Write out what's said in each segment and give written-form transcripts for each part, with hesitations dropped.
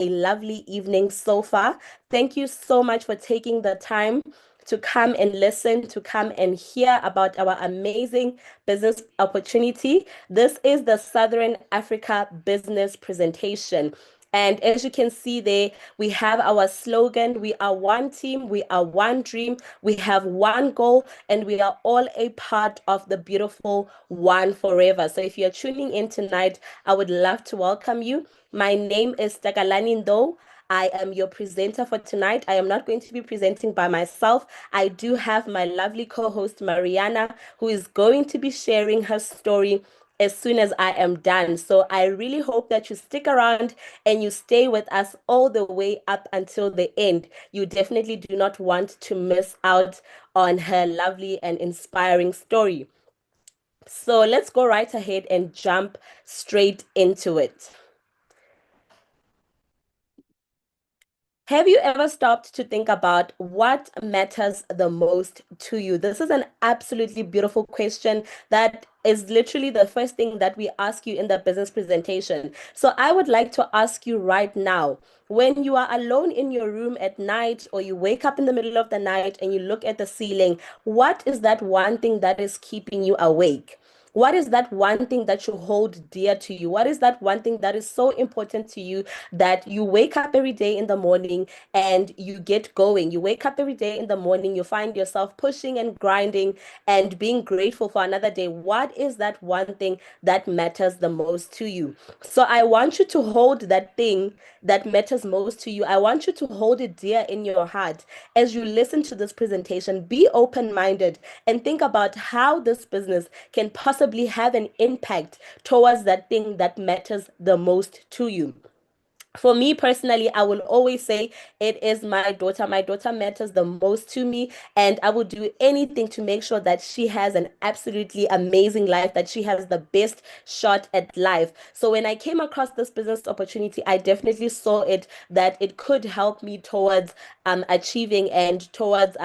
a lovely evening so far. Thank you so much for taking the time to come and listen, to come and hear about our amazing business opportunity. This is the Southern Africa Business Presentation. And as you can see there, we have our slogan: we are one team, we are one dream, we have one goal, and we are all a part of the beautiful One Forever. So if you're tuning in tonight, I would love to welcome you. My name is Takalani Ndou. I am your presenter for tonight. I am not going to be presenting by myself. I do have my lovely co-host Mariana, who is going to be sharing her story as soon as I am done. So I really hope that you stick around and you stay with us all the way up until the end. You definitely do not want to miss out on her lovely and inspiring story. So let's go right ahead and jump straight into it. Have you ever stopped to think about what matters the most to you? This is an absolutely beautiful question that is literally the first thing that we ask you in the business presentation. So I would like to ask you right now, when you are alone in your room at night or you wake up in the middle of the night and you look at the ceiling, what is that one thing that is keeping you awake? What is that one thing that you hold dear to you? What is that one thing that is so important to you that you wake up every day in the morning and you get going? You wake up every day in the morning, you find yourself pushing and grinding and being grateful for another day. What is that one thing that matters the most to you? So I want you to hold that thing that matters most to you. I want you to hold it dear in your heart as you listen to this presentation. Be open minded and think about how this business can possibly have an impact towards that thing that matters the most to you. For me personally, I will always say it is my daughter. My daughter matters the most to me, and I will do anything to make sure that she has an absolutely amazing life, that she has the best shot at life. So when I came across this business opportunity, I definitely saw it that it could help me towards achieving and towards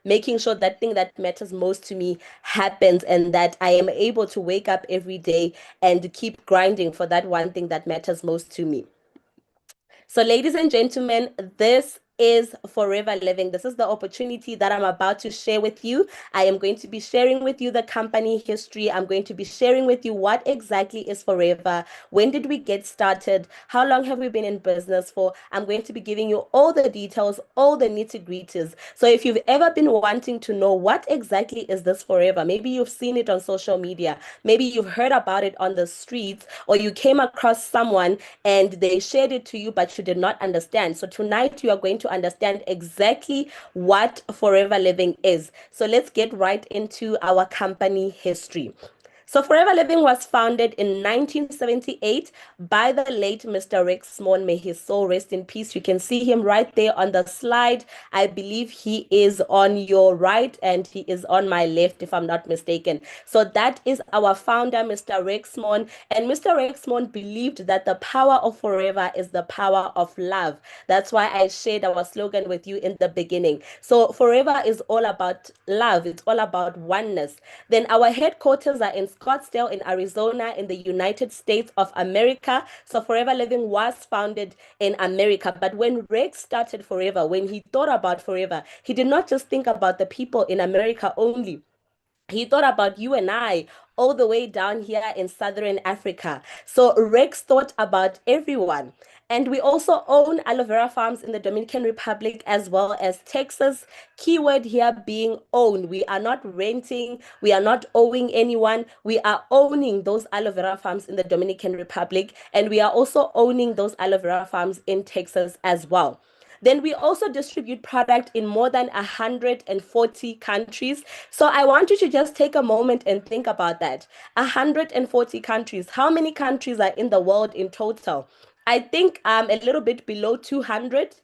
making sure that thing that matters most to me happens, and that I am able to wake up every day and keep grinding for that one thing that matters most to me. So, ladies and gentlemen, this is Forever Living. This is the opportunity that I'm about to share with you. I am going to be sharing with you the company history. I'm going to be sharing with you what exactly is Forever. When did we get started? How long have we been in business for? I'm going to be giving you all the details, all the nitty-gritties. So if you've ever been wanting to know what exactly is this Forever, maybe you've seen it on social media, maybe you've heard about it on the streets, or you came across someone and they shared it to you, but you did not understand. So tonight you are going to understand exactly what Forever Living is. So let's get right into our company history. So Forever Living was founded in 1978 by the late Mr. Rick Small. May his soul rest in peace. You can see him right there on the slide. I believe he is on your right and he is on my left, if I'm not mistaken. So that is our founder, Mr. Rick Small. And Mr. Rick Small believed that the power of Forever is the power of love. That's why I shared our slogan with you in the beginning. So Forever is all about love. It's all about oneness. Then our headquarters are in Scottsdale in Arizona in the United States of America. So Forever Living was founded in America. But when Rex started Forever, when he thought about Forever, he did not just think about the people in America only. He thought about you and I all the way down here in Southern Africa. So Rex thought about everyone. And we also own aloe vera farms in the Dominican Republic as well as Texas. Keyword here being own. We are not renting, we are not owing anyone. We are owning those aloe vera farms in the Dominican Republic, and we are also owning those aloe vera farms in Texas as well. Then we also distribute product in more than 140 countries. So I want you to just take a moment and think about that. 140 countries. How many countries are in the world in total? I think a little bit below 200.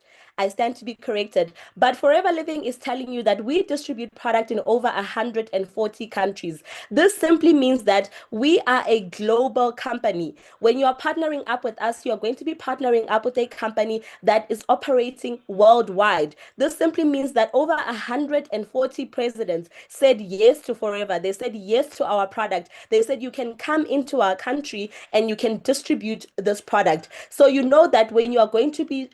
I stand to be corrected. But Forever Living is telling you that we distribute product in over 140 countries. This simply means that we are a global company. When you are partnering up with us, you are going to be partnering up with a company that is operating worldwide. This simply means that over 140 presidents said yes to Forever. They said yes to our product. They said you can come into our country and you can distribute this product. So you know that when you're going to be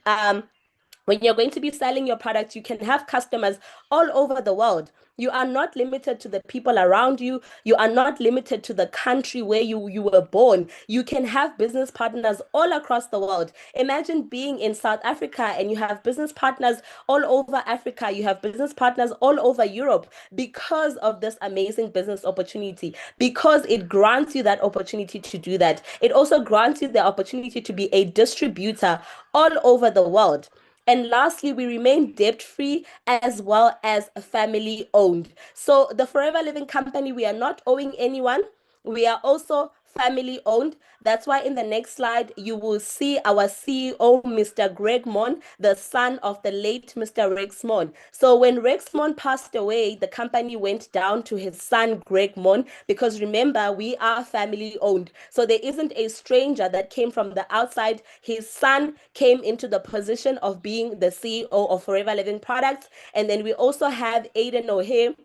selling your product, you can have customers all over the world. You are not limited to the people around you. You are not limited to the country where you were born. You can have business partners all across the world. Imagine being in South Africa and you have business partners all over Africa. You have business partners all over Europe because of this amazing business opportunity, because it grants you that opportunity to do that. It also grants you the opportunity to be a distributor all over the world. And lastly, we remain debt free as well as family owned. So, the Forever Living Company, we are not owing anyone. We are also family owned. That's why in the next slide, you will see our CEO, Mr. Greg Mon, the son of the late Mr. Rex Mon. So when Rex Mon passed away, the company went down to his son, Greg Mon, because remember, we are family owned. So there isn't a stranger that came from the outside. His son came into the position of being the CEO of Forever Living Products. And then we also have Aiden O'Hare,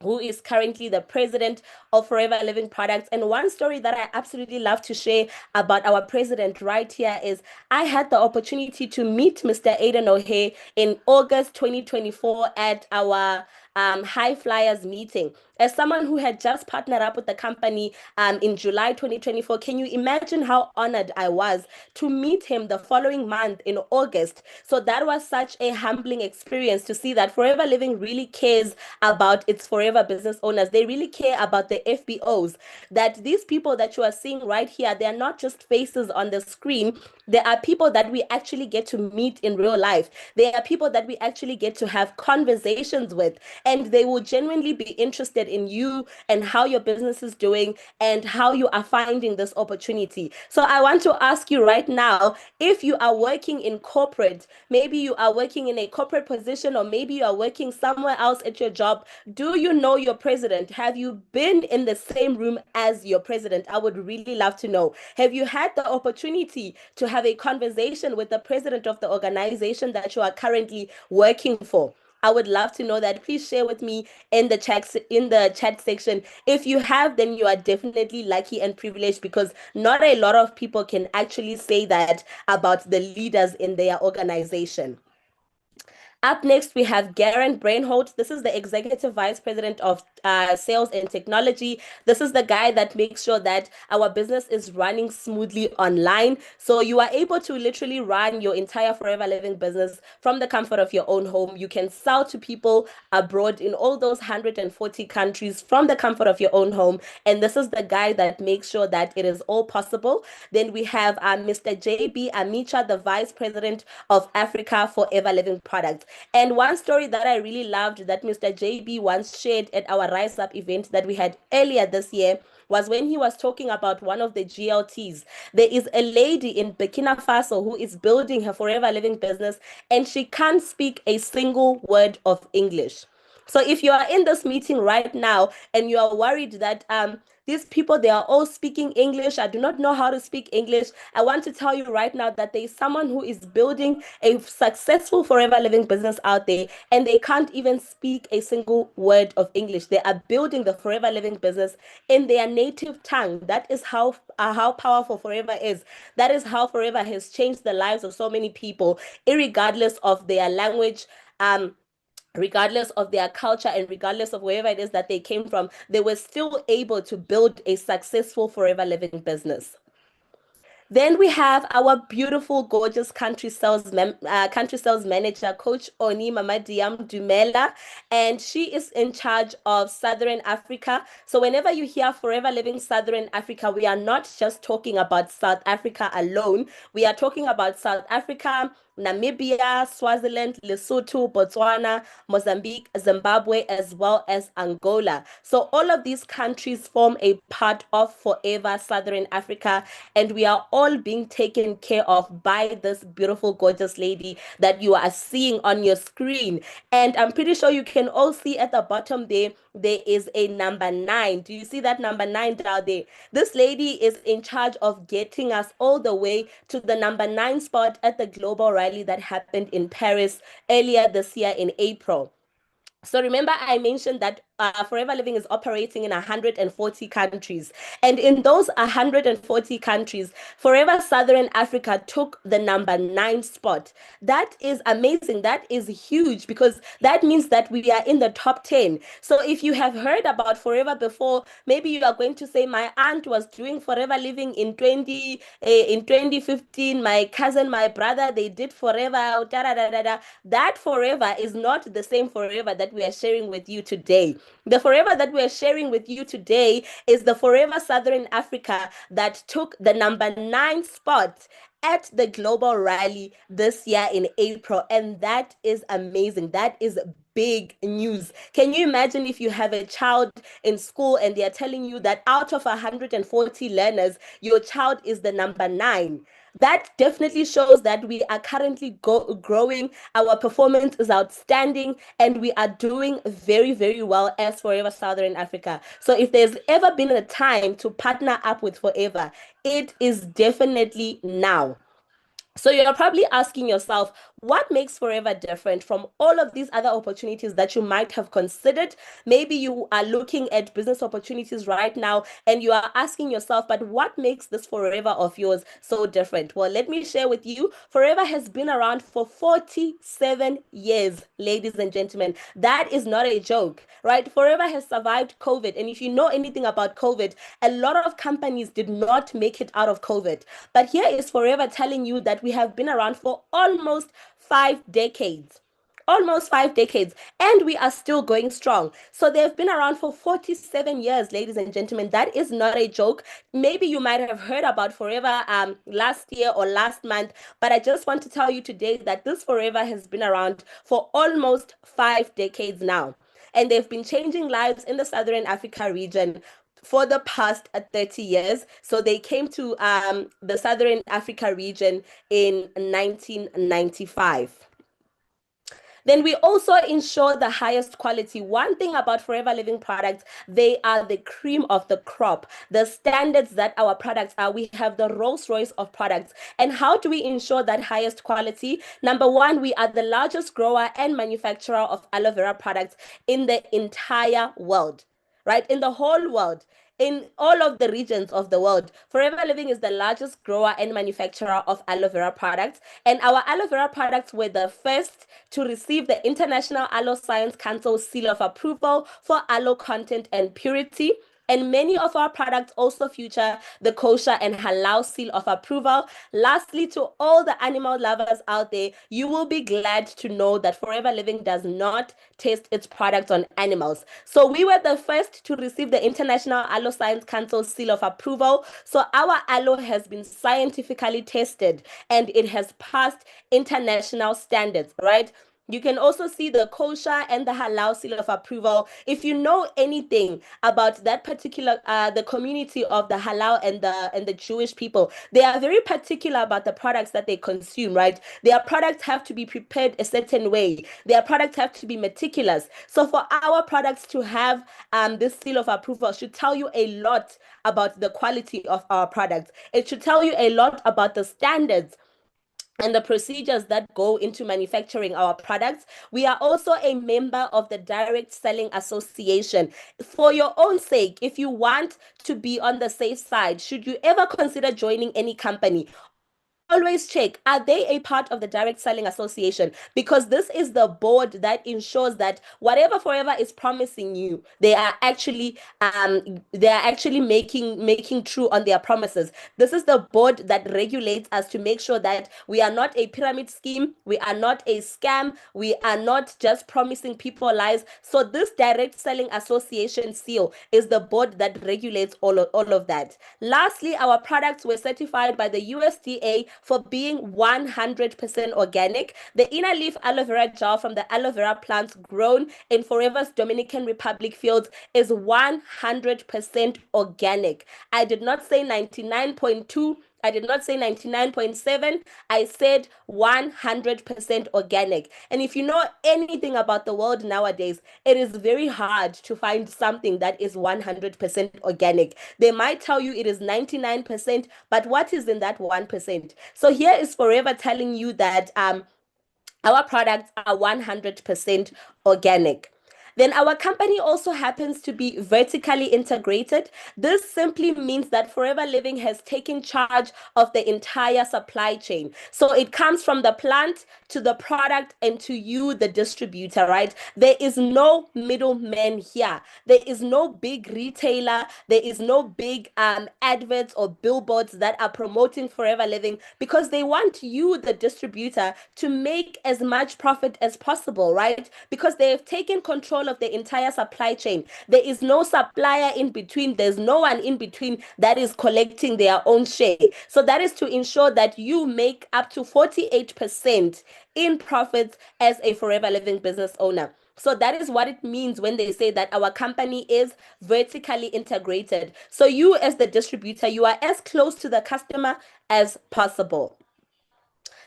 who is currently the president of Forever Living Products. And one story that I absolutely love to share about our president right here is I had the opportunity to meet Mr. Aiden O'Hare in August 2024 at our High Flyers meeting. As someone who had just partnered up with the company in July 2024, can you imagine how honored I was to meet him the following month in August? So that was such a humbling experience to see that Forever Living really cares about its forever business owners. They really care about the FBOs. That these people that you are seeing right here, they are not just faces on the screen. There are people that we actually get to meet in real life. There are people that we actually get to have conversations with, and they will genuinely be interested in you and how your business is doing and how you are finding this opportunity. So I want to ask you right now, if you are working in corporate, maybe you are working in a corporate position, or maybe you are working somewhere else at your job, do you know your president? Have you been in the same room as your president? I would really love to know. Have you had the opportunity to have a conversation with the president of the organization that you are currently working for? I would love to know that. Please share with me in the chat section. If you have, then you are definitely lucky and privileged, because not a lot of people can actually say that about the leaders in their organization. Up next, we have Garen Brainholt. This is the Executive Vice President of Sales and Technology. This is the guy that makes sure that our business is running smoothly online. So you are able to literally run your entire Forever Living business from the comfort of your own home. You can sell to people abroad in all those 140 countries from the comfort of your own home. And this is the guy that makes sure that it is all possible. Then we have Mr. JB Amicha, the Vice President of Africa for Forever Living Products. And one story that I really loved that Mr. JB once shared at our Rise Up event that we had earlier this year was when he was talking about one of the GLTs. There is a lady in Burkina Faso who is building her Forever Living business, and she can't speak a single word of English. So if you are in this meeting right now and you are worried that these people, they are all speaking English, I do not know how to speak English, I want to tell you right now that there is someone who is building a successful Forever Living business out there, and they can't even speak a single word of English. They are building the Forever Living business in their native tongue. That is how powerful Forever is. That is how Forever has changed the lives of so many people, regardless of their language. Regardless of their culture and regardless of wherever it is that they came from, they were still able to build a successful Forever Living business. Then we have our beautiful, gorgeous country sales manager, Coach Oni Mamadiam Dumela, and she is in charge of Southern Africa. So whenever you hear Forever Living Southern Africa, we are not just talking about South Africa alone. We are talking about South Africa, Namibia, Swaziland, Lesotho, Botswana, Mozambique, Zimbabwe, as well as Angola. So all of these countries form a part of Forever Southern Africa, and we are all all being taken care of by this beautiful, gorgeous lady that you are seeing on your screen. And I'm pretty sure you can all see at the bottom there is a number 9. Do you see that number 9 down there? This lady is in charge of getting us all the way to the number 9 spot at the global rally that happened in Paris earlier this year in April. So remember, I mentioned that Forever Living is operating in 140 countries. And in those 140 countries, Forever Southern Africa took the number 9 spot. That is amazing. That is huge because that means that we are in the top 10. So if you have heard about Forever before, maybe you are going to say, my aunt was doing Forever Living in 2015, my cousin, my brother, they did Forever, da, da, da, da, da. That Forever is not the same Forever that we are sharing with you today. The Forever that we are sharing with you today is the Forever Southern Africa that took the number 9 spot at the global rally this year in April. And that is amazing. That is big news. Can you imagine if you have a child in school and they are telling you that out of 140 learners, your child is the number 9? That definitely shows that we are currently growing. Our performance is outstanding and we are doing very, very well as Forever Southern Africa. So if there's ever been a time to partner up with Forever, it is definitely now. So you're probably asking yourself, what makes Forever different from all of these other opportunities that you might have considered? Maybe you are looking at business opportunities right now and you are asking yourself, but what makes this Forever of yours so different? Well, let me share with you. Forever has been around for 47 years, ladies and gentlemen. That is not a joke, right? Forever has survived COVID. And if you know anything about COVID, a lot of companies did not make it out of COVID. But here is Forever telling you that we have been around for almost 5 decades. Almost 5 decades, and we are still going strong. So they've been around for 47 years, ladies and gentlemen. That is not a joke. Maybe you might have heard about Forever last year or last month, but I just want to tell you today that this Forever has been around for almost 5 decades now. And they've been changing lives in the Southern Africa region for the past 30 years. So they came to the Southern Africa region in 1995. Then we also ensure the highest quality. One thing about Forever Living products, they are the cream of the crop. The standards that our products are, we have the Rolls Royce of products. And how do we ensure that highest quality? Number one, we are the largest grower and manufacturer of aloe vera products in the entire world, right? In the whole world, in all of the regions of the world. Forever Living is the largest grower and manufacturer of aloe vera products. And our aloe vera products were the first to receive the International Aloe Science Council seal of approval for aloe content and purity. And many of our products also feature the kosher and halal seal of approval. Lastly, to all the animal lovers out there, you will be glad to know that Forever Living does not test its products on animals. So we were the first to receive the International Aloe Science Council seal of approval. So our aloe has been scientifically tested and it has passed international standards, right? You can also see the kosher and the halal seal of approval. If you know anything about that particular the community of the halal and the Jewish people, they are very particular about the products that they consume, right? Their products have to be prepared a certain way. Their products have to be meticulous. So for our products to have this seal of approval should tell you a lot about the quality of our products. It should tell you a lot about the standards and the procedures that go into manufacturing our products. We are also a member of the Direct Selling Association. For your own sake, if you want to be on the safe side, should you ever consider joining any company, always check, are they a part of the Direct Selling Association? Because this is the board that ensures that whatever Forever is promising you, they are actually making true on their promises. This is the board that regulates us to make sure that we are not a pyramid scheme, we are not a scam, we are not just promising people lies. So this Direct Selling Association seal is the board that regulates all of that. Lastly, our products were certified by the USDA for being 100% organic. The inner leaf aloe vera gel from the aloe vera plants grown in Forever's Dominican Republic fields is 100% organic. I did not say 99.2 I did not say 99.7. I said 100% organic. And if you know anything about the world nowadays, it is very hard to find something that is 100% organic. They might tell you it is 99%, but what is in that 1%? So here is Forever telling you that our products are 100% organic. Then our company also happens to be vertically integrated. This simply means that Forever Living has taken charge of the entire supply chain. So it comes from the plant to the product and to you, the distributor, right? There is no middleman here. There is no big retailer. There is no big adverts or billboards that are promoting Forever Living because they want you, the distributor, to make as much profit as possible, right? Because they have taken control of the entire supply chain. There is no supplier in between. There's no one in between that is collecting their own share. So that is to ensure that you make up to 48% in profits as a Forever Living business owner. So that is what it means when they say that our company is vertically integrated. So you as the distributor, you are as close to the customer as possible.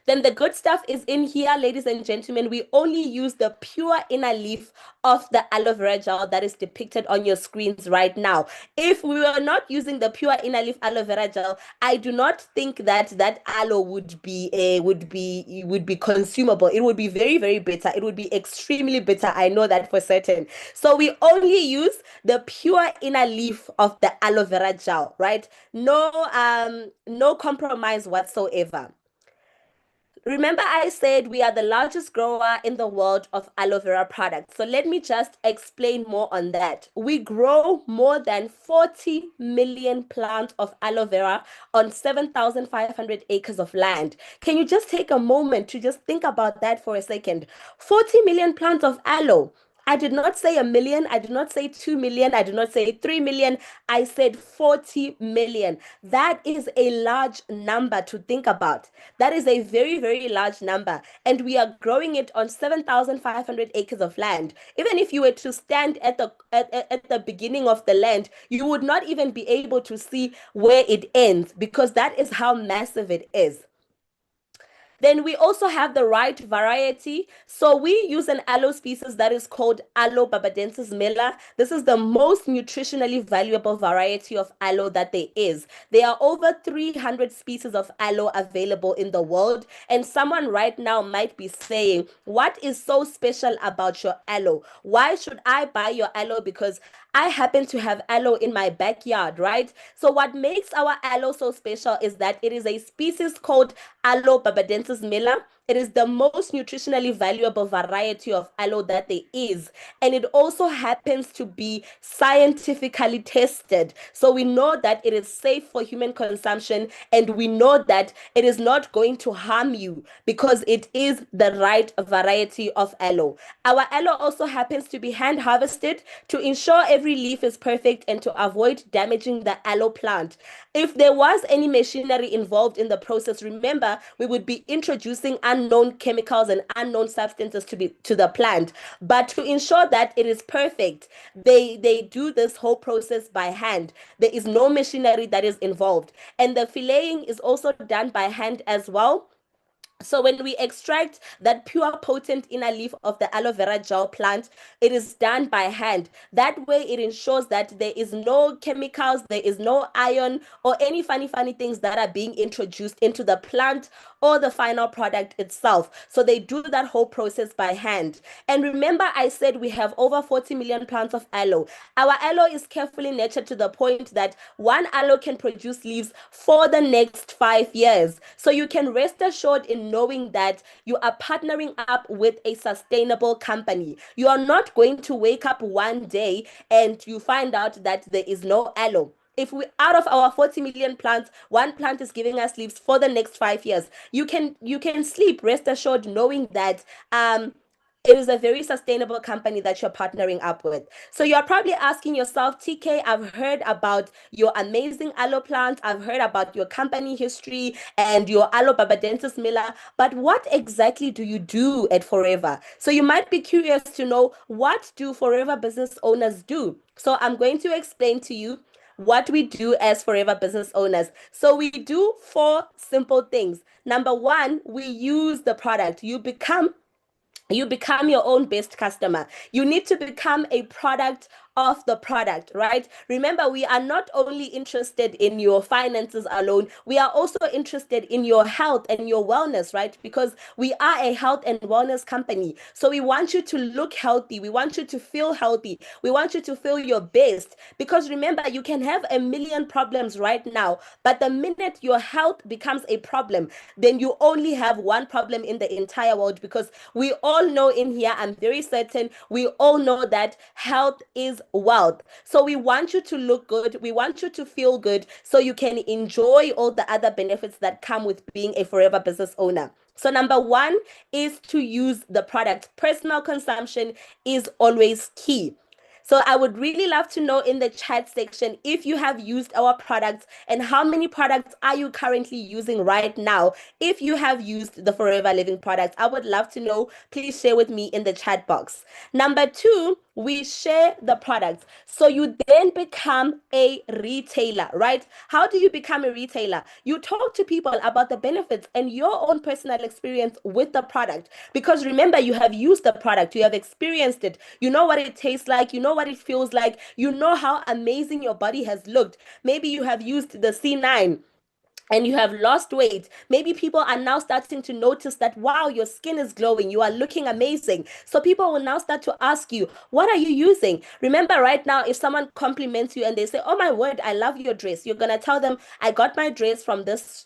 Then the good stuff is in here, ladies and gentlemen. We only use the pure inner leaf of the aloe vera gel that is depicted on your screens right now. If we were not using the pure inner leaf aloe vera gel, I do not think that that aloe would be consumable. It would be very, very bitter. It would be extremely bitter. I know that for certain. So we only use the pure inner leaf of the aloe vera gel, right? No compromise whatsoever. Remember, I said we are the largest grower in the world of aloe vera products. So let me just explain more on that. We grow more than 40 million plants of aloe vera on 7,500 acres of land. Can you just take a moment to just think about that for a second? 40 million plants of aloe. I did not say a million. I did not say 2 million. I did not say 3 million. I said 40 million. That is a large number to think about. That is a very, very large number. And we are growing it on 7,500 acres of land. Even if you were to stand at the beginning of the land, you would not even be able to see where it ends because that is how massive it is. Then we also have the right variety. So we use an aloe species that is called Aloe babadensis miller. This is the most nutritionally valuable variety of aloe that there is. There are over 300 species of aloe available in the world. And someone right now might be saying, what is so special about your aloe? Why should I buy your aloe? Because I happen to have aloe in my backyard, right? So what makes our aloe so special is that it is a species called Aloe babadensis miller. It is the most nutritionally valuable variety of aloe that there is. And it also happens to be scientifically tested. So we know that it is safe for human consumption and we know that it is not going to harm you because it is the right variety of aloe. Our aloe also happens to be hand harvested to ensure every leaf is perfect and to avoid damaging the aloe plant. If there was any machinery involved in the process, remember, we would be introducing unknown chemicals and unknown substances to the plant. But to ensure that it is perfect, they do this whole process by hand. There is no machinery that is involved. And the filleting is also done by hand as well. So when we extract that pure potent inner leaf of the aloe vera gel plant, it is done by hand. That way it ensures that there is no chemicals, there is no iron or any funny things that are being introduced into the plant or the final product itself. So they do that whole process by hand. And remember I said we have over 40 million plants of aloe. Our aloe is carefully nurtured to the point that one aloe can produce leaves for the next 5 years. So you can rest assured in knowing that you are partnering up with a sustainable company. You are not going to wake up one day and you find out that there is no aloe. If we out of our 40 million plants, one plant is giving us leaves for the next 5 years, you can sleep rest assured knowing that it is a very sustainable company that you're partnering up with. So you're probably asking yourself, TK, I've heard about your amazing aloe plant. I've heard about your company history and your aloe babadensis miller. But what exactly do you do at Forever? So you might be curious to know, what do Forever business owners do? So I'm going to explain to you. what we do as forever business owners. So we do four simple things. Number one, we use the product. You become your own best customer. You need to become a product of the product, right? Remember, we are not only interested in your finances alone, we are also interested in your health and your wellness, right? Because we are a health and wellness company. So we want you to look healthy. We want you to feel healthy. We want you to feel your best. Because remember, you can have a million problems right now, but the minute your health becomes a problem, then you only have one problem in the entire world, because we all know in here, I'm very certain, we all know that health is wealth. So we want you to look good. We want you to feel good so you can enjoy all the other benefits that come with being a forever business owner. So number one is to use the product. Personal consumption is always key. So I would really love to know in the chat section if you have used our products and how many products are you currently using right now. If you have used the Forever Living products, I would love to know. Please share with me in the chat box. Number two, we share the products. So you then become a retailer, right? How do you become a retailer? You talk to people about the benefits and your own personal experience with the product. Because remember, you have used the product, you have experienced it, you know what it tastes like, you know what it feels like, you know how amazing your body has looked. Maybe you have used the C9 and you have lost weight. Maybe people are now starting to notice that, wow, your skin is glowing, you are looking amazing. So people will now start to ask you, what are you using? Remember, right now, if someone compliments you and they say, oh my word, I love your dress, you're gonna tell them, I got my dress from this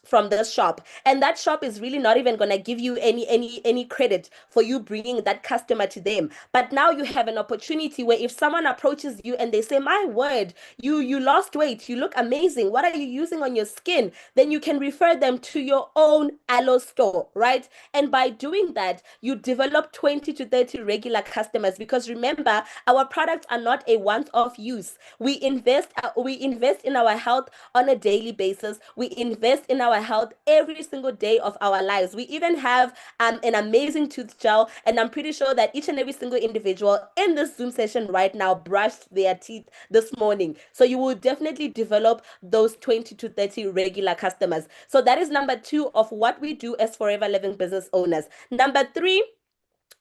shop. And that shop is really not even gonna give you any credit for you bringing that customer to them. But now you have an opportunity where if someone approaches you and they say, my word, you lost weight, you look amazing, what are you using on your skin? Then you can refer them to your own Aloe store, right? And by doing that, you develop 20 to 30 regular customers, because remember, our products are not a once-off use. We invest in our health on a daily basis. We invest in our health every single day of our lives. We even have an amazing tooth gel, and I'm pretty sure that each and every single individual in this Zoom session right now brushed their teeth this morning. So you will definitely develop those 20 to 30 regular customers. So that is number two of what we do as Forever Living business owners. Number three,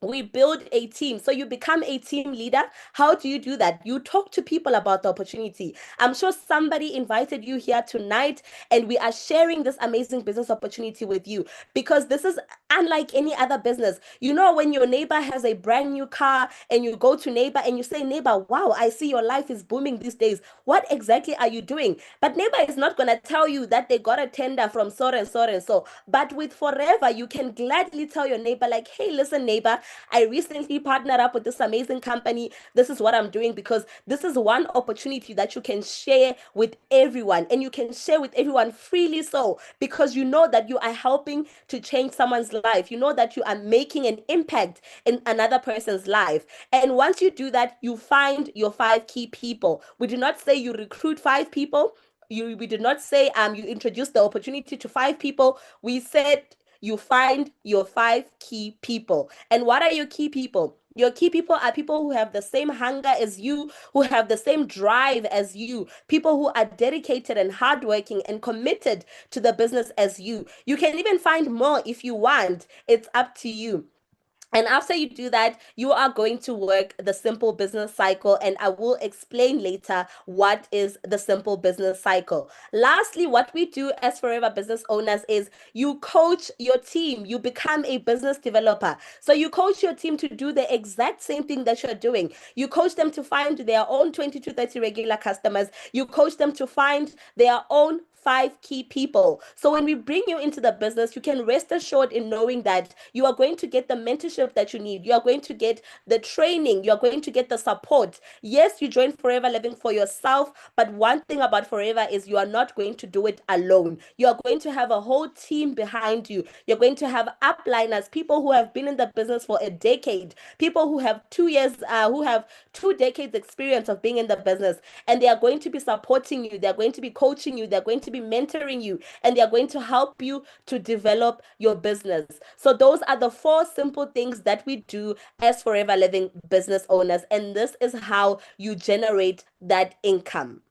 we build a team. So you become a team leader. How do you do that? You talk to people about the opportunity. I'm sure somebody invited you here tonight, and we are sharing this amazing business opportunity with you, because this is unlike any other business. You know, when your neighbor has a brand new car and you go to neighbor and you say, neighbor, wow, I see your life is booming these days. What exactly are you doing? But neighbor is not going to tell you that they got a tender from so and so and so. But with Forever, you can gladly tell your neighbor, like, hey, listen, neighbor, I recently partnered up with this amazing company. This is what I'm doing, because this is one opportunity that you can share with everyone, and you can share with everyone freely, so because you know that you are helping to change someone's life. You know that you are making an impact in another person's life. And once you do that, you find your five key people. We do not say you recruit five people. We did not say you introduce the opportunity to five people. We said you find your five key people. And what are your key people? Your key people are people who have the same hunger as you, who have the same drive as you, people who are dedicated and hardworking and committed to the business as you. You can even find more if you want. It's up to you. And after you do that, you are going to work the simple business cycle. And I will explain later what is the simple business cycle. Lastly, what we do as Forever business owners is you coach your team. You become a business developer. So you coach your team to do the exact same thing that you're doing. You coach them to find their own 20 to 30 regular customers. You coach them to find their own five key people. So when we bring you into the business, you can rest assured in knowing that you are going to get the mentorship that you need. You are going to get the training. You are going to get the support. Yes, you join Forever Living for yourself, but one thing about Forever is you are not going to do it alone. You are going to have a whole team behind you. You're going to have upliners, people who have been in the business for a decade, people who have 2 years, who have 2 decades experience of being in the business, and they are going to be supporting you. They're going to be coaching you. They're going to be mentoring you, and they're going to help you to develop your business. So those are the four simple things that we do as Forever Living business owners, and this is how you generate that income.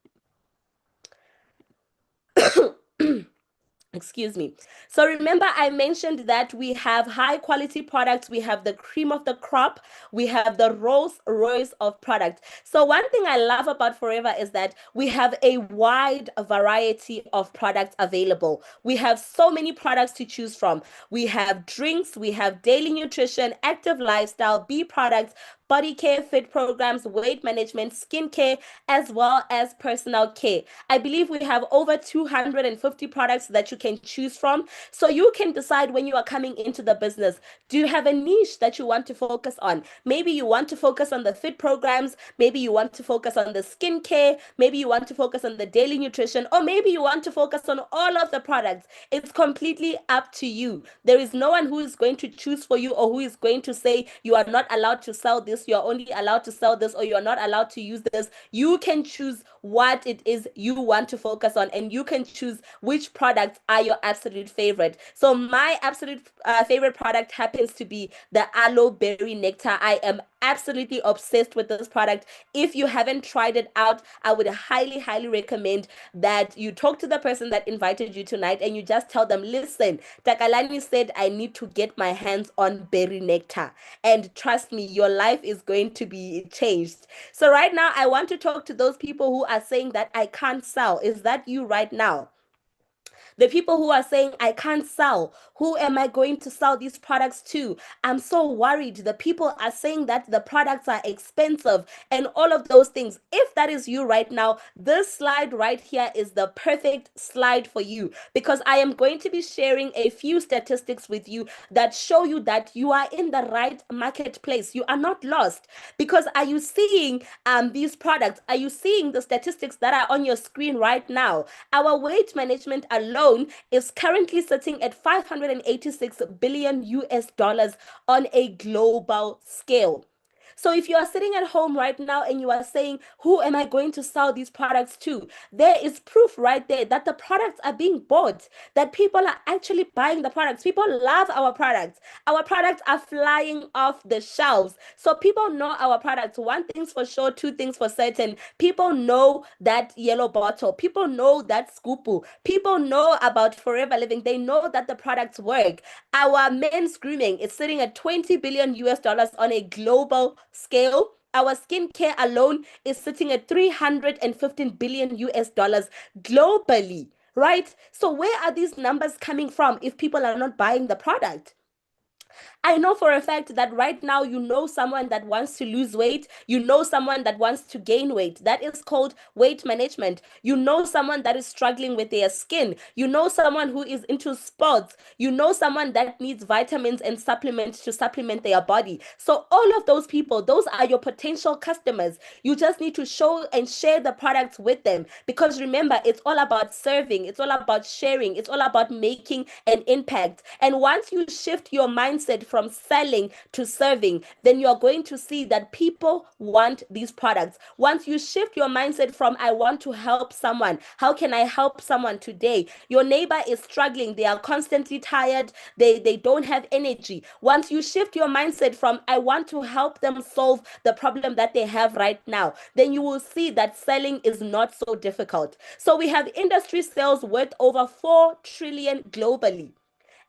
Excuse me. So remember, I mentioned that we have high quality products, we have the cream of the crop, we have the Rolls Royce of products. So one thing I love about Forever is that we have a wide variety of products available. We have so many products to choose from. We have drinks, we have daily nutrition, active lifestyle, bee products, body care, fit programs, weight management, skincare, as well as personal care. I believe we have over 250 products that you can choose from. So you can decide when you are coming into the business. Do you have a niche that you want to focus on? Maybe you want to focus on the fit programs. Maybe you want to focus on the skincare. Maybe you want to focus on the daily nutrition. Or maybe you want to focus on all of the products. It's completely up to you. There is no one who is going to choose for you or who is going to say you are not allowed to sell this, you are only allowed to sell this, or you are not allowed to use this. You can choose what it is you want to focus on, and you can choose which products are your absolute favorite. So my absolute favorite product happens to be the aloe berry nectar. I am absolutely obsessed with this product. If you haven't tried it out, I would highly recommend that you talk to the person that invited you tonight and you just tell them, listen, Takalani said I need to get my hands on berry nectar. And trust me, your life is going to be changed. So right now, I want to talk to those people who are saying that I can't sell. Is that you right now? The people who are saying, I can't sell, who am I going to sell these products to? I'm so worried. The people are saying that the products are expensive and all of those things. If that is you right now, this slide right here is the perfect slide for you, because I am going to be sharing a few statistics with you that show you that you are in the right marketplace. You are not lost. Because are you seeing these products? Are you seeing the statistics that are on your screen right now? Our weight management alone is currently sitting at 586 billion US dollars on a global scale. So if you are sitting at home right now and you are saying, who am I going to sell these products to? There is proof right there that the products are being bought, that people are actually buying the products. People love our products. Our products are flying off the shelves. So people know our products. One thing's for sure, two things for certain. People know that yellow bottle. People know that Scoopoo. People know about Forever Living. They know that the products work. Our men's grooming is sitting at 20 billion US dollars on a global scale. Our skincare alone is sitting at 315 billion US dollars globally, right? So where are these numbers coming from if people are not buying the product? I know for a fact that right now you know someone that wants to lose weight. You know someone that wants to gain weight. That is called weight management. You know someone that is struggling with their skin. You know someone who is into sports. You know someone that needs vitamins and supplements to supplement their body. So all of those people, those are your potential customers. You just need to show and share the products with them, because remember, it's all about serving. It's all about sharing. It's all about making an impact. And once you shift your mindset from selling to serving, then you're going to see that people want these products. Once you shift your mindset from I want to help someone, how can I help someone today? Your neighbor is struggling, they are constantly tired, they don't have energy. Once you shift your mindset from I want to help them solve the problem that they have right now, then you will see that selling is not so difficult. So we have industry sales worth over 4 trillion globally.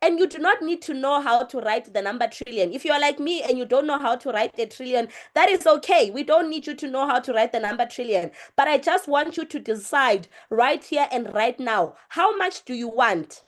And you do not need to know how to write the number trillion. If you are like me and you don't know how to write a trillion, that is okay. We don't need you to know how to write the number trillion. But I just want you to decide right here and right now, how much do you want?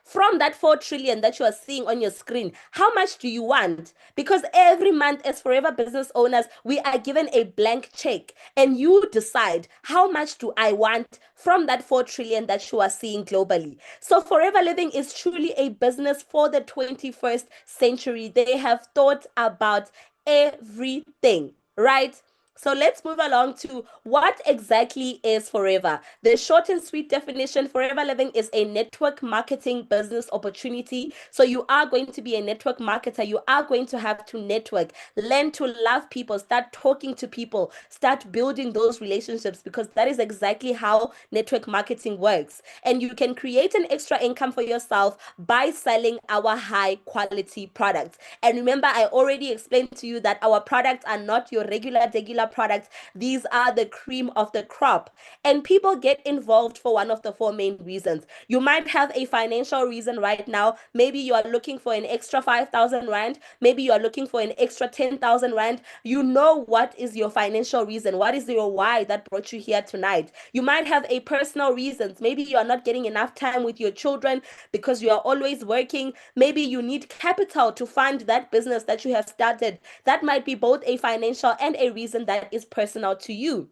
From that 4 trillion that you are seeing on your screen, how much do you want? Because every month, as Forever business owners, we are given a blank check, and you decide how much do I want from that 4 trillion that you are seeing globally. So Forever Living is truly a business for the 21st century. They have thought about everything, right? So let's move along to what exactly is Forever. The short and sweet definition: Forever Living is a network marketing business opportunity. So you are going to be a network marketer. You are going to have to network, learn to love people, start talking to people, start building those relationships, because that is exactly how network marketing works. And you can create an extra income for yourself by selling our high quality products. And remember, I already explained to you that our products are not your regular products. These are the cream of the crop. And people get involved for one of the four main reasons. You might have a financial reason right now. Maybe you are looking for an extra 5,000 Rand. Maybe you are looking for an extra 10,000 Rand. You know what is your financial reason. What is your why that brought you here tonight? You might have a personal reasons. Maybe you are not getting enough time with your children because you are always working. Maybe you need capital to fund that business that you have started. That might be both a financial and a reason that is personal to you.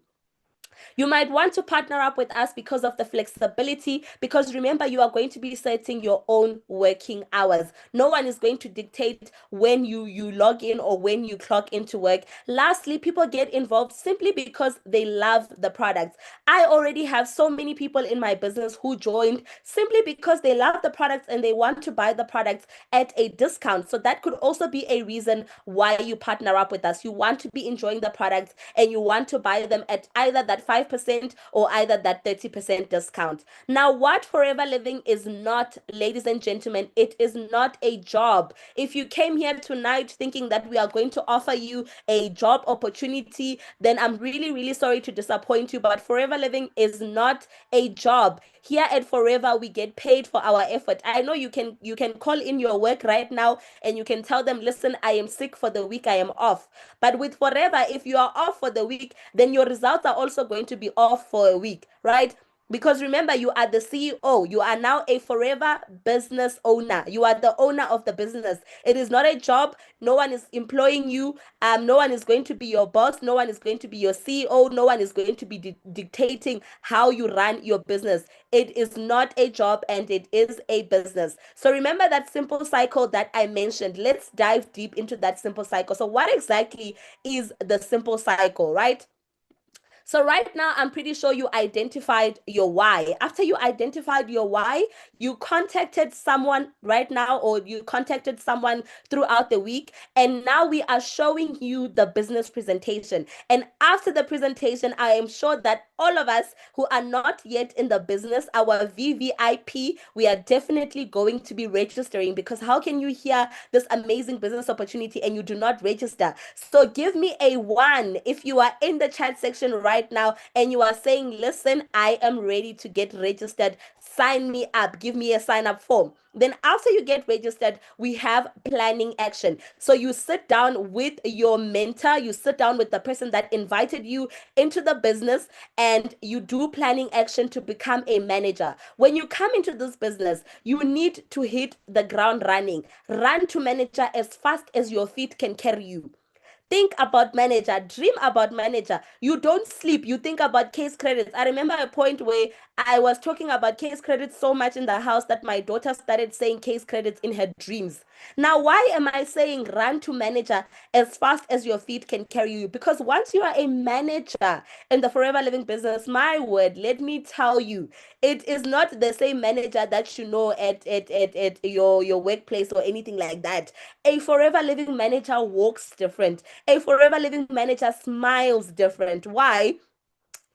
You might want to partner up with us because of the flexibility, because remember, you are going to be setting your own working hours. No one is going to dictate when you log in or when you clock into work. Lastly, people get involved simply because they love the products. I already have so many people in my business who joined simply because they love the products and they want to buy the products at a discount. So that could also be a reason why you partner up with us. You want to be enjoying the products and you want to buy them at either that 5% or either that 30% discount. Now, what Forever Living is not, ladies and gentlemen, it is not a job. If you came here tonight thinking that we are going to offer you a job opportunity, then I'm really, really sorry to disappoint you. But Forever Living is not a job. Here at Forever, we get paid for our effort. I know you can call in your work right now and you can tell them, listen, I am sick for the week, I am off. But with Forever, if you are off for the week, then your results are also going to be off for a week, right? Because remember, you are the CEO. You are now a forever business owner. You are the owner of the business. It is not a job. No one is employing you. No one is going to be your boss. No one is going to be your CEO. No one is going to be dictating how you run your business. It is not a job and it is a business. So remember that simple cycle that I mentioned. Let's dive deep into that simple cycle. So what exactly is the simple cycle, right? So right now, I'm pretty sure you identified your why. After you identified your why, you contacted someone right now, or you contacted someone throughout the week, and now we are showing you the business presentation. And after the presentation, I am sure that all of us who are not yet in the business, our VVIP, we are definitely going to be registering, because how can you hear this amazing business opportunity and you do not register? So give me a one if you are in the chat section right now and you are saying, listen, I am ready to get registered. Sign me up. Give me a sign up form. Then after you get registered, we have planning action. So you sit down with your mentor, you sit down with the person that invited you into the business, and you do planning action to become a manager. When you come into this business, you need to hit the ground running. Run to manager as fast as your feet can carry you. Think about manager, dream about manager. You don't sleep, you think about case credits. I remember a point where I was talking about case credits so much in the house that my daughter started saying case credits in her dreams. Now, why am I saying run to manager as fast as your feet can carry you? Because once you are a manager in the Forever Living business, my word, let me tell you, it is not the same manager that you know at your workplace or anything like that. A Forever Living manager walks different. A Forever Living manager smiles different. Why?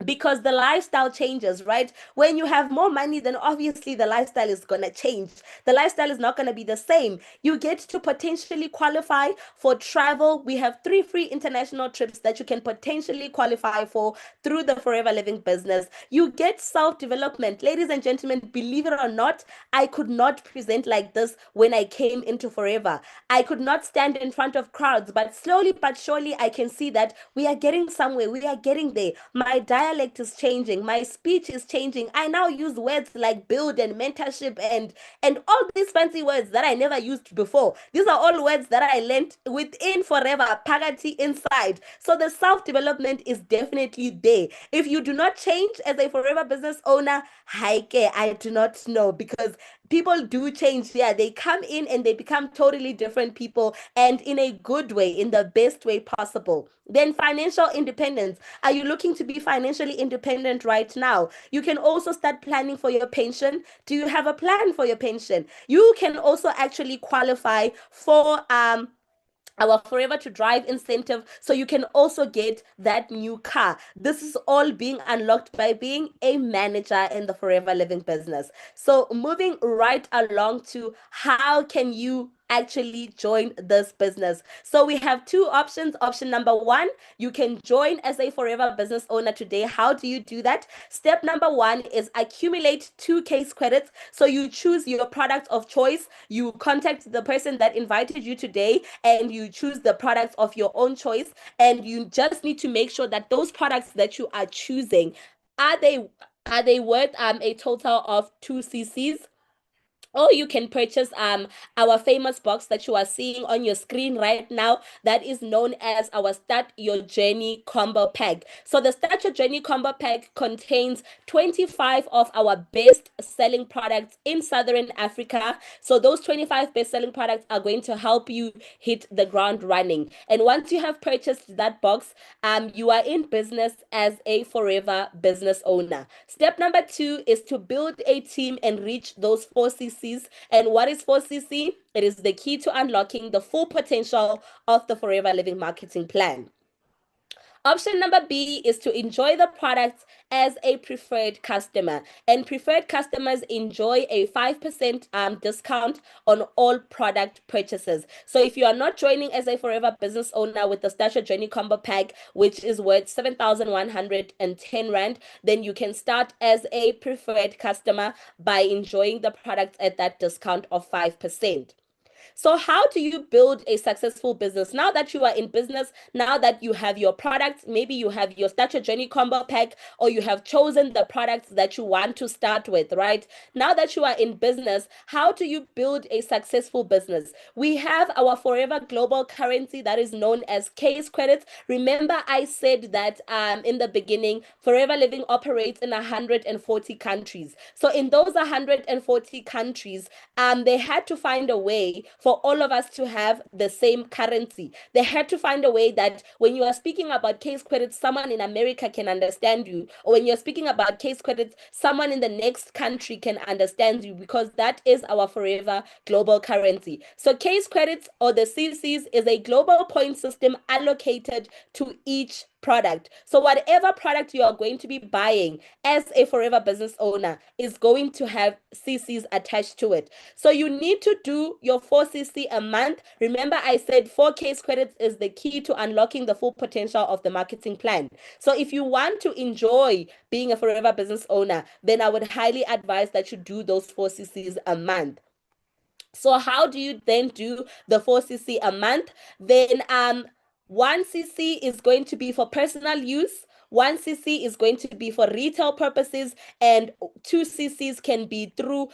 Because the lifestyle changes, right? When you have more money, then obviously the lifestyle is going to change. The lifestyle is not going to be the same. You get to potentially qualify for travel. We have 3 free international trips that you can potentially qualify for through the Forever Living business. You get self-development. Ladies and gentlemen, believe it or not, I could not present like this when I came into Forever. I could not stand in front of crowds, but slowly but surely I can see that we are getting somewhere. We are getting there. My dialect is changing. My speech is changing. I now use words like build and mentorship and all these fancy words that I never used before. These are all words that I learned within Forever, Pagati inside. So the self-development is definitely there. If you do not change as a Forever business owner, Heike, I do not know, because people do change. Yeah, they come in and they become totally different people, and in a good way, in the best way possible. Then financial independence. Are you looking to be financially independent right now? You can also start planning for your pension. Do you have a plan for your pension? You can also actually qualify for our Forever to Drive incentive, so you can also get that new car. This is all being unlocked by being a manager in the Forever Living business. So moving right along to how can you actually join this business. So we have two options. Option number one, you can join as a forever business owner today. How do you do that? Step number one is accumulate 2 case credits. So you choose your product of choice, you contact the person that invited you today, and you choose the products of your own choice. And you just need to make sure that those products that you are choosing, are they worth a total of 2 cc's? Or you can purchase our famous box that you are seeing on your screen right now, that is known as our Start Your Journey combo pack. So the Start Your Journey combo pack contains 25 of our best selling products in Southern Africa. So those 25 best selling products are going to help you hit the ground running. And once you have purchased that box, you are in business as a forever business owner. Step number two is to build a team and reach those 4 cc's. And what is 4 cc? It is the key to unlocking the full potential of the Forever Living marketing plan. Option number B is to enjoy the products as a preferred customer. And preferred customers enjoy a 5% discount on all product purchases. So if you are not joining as a forever business owner with the Start Your Journey combo pack, which is worth 7,110 Rand, then you can start as a preferred customer by enjoying the products at that discount of 5%. So, how do you build a successful business? Now that you are in business, now that you have your products, maybe you have your Start Your Journey combo pack, or you have chosen the products that you want to start with, right? Now that you are in business, how do you build a successful business? We have our forever global currency that is known as case credits. Remember, I said that in the beginning, Forever Living operates in 140 countries. So, in those 140 countries, they had to find a way for all of us to have the same currency. They had to find a way that when you are speaking about case credits, someone in America can understand you. Or when you're speaking about case credits, someone in the next country can understand you, because that is our forever global currency. So case credits, or the CCs, is a global point system allocated to each product. So whatever product you are going to be buying as a forever business owner is going to have CCs attached to it. So you need to do your 4 cc a month. Remember, I said 4 case credits is the key to unlocking the full potential of the marketing plan. So if you want to enjoy being a forever business owner, then I would highly advise that you do those 4 cc's a month. So how do you then do the 4 cc a month? Then 1 cc is going to be for personal use. 1 cc is going to be for retail purposes, and 2 cc's can be through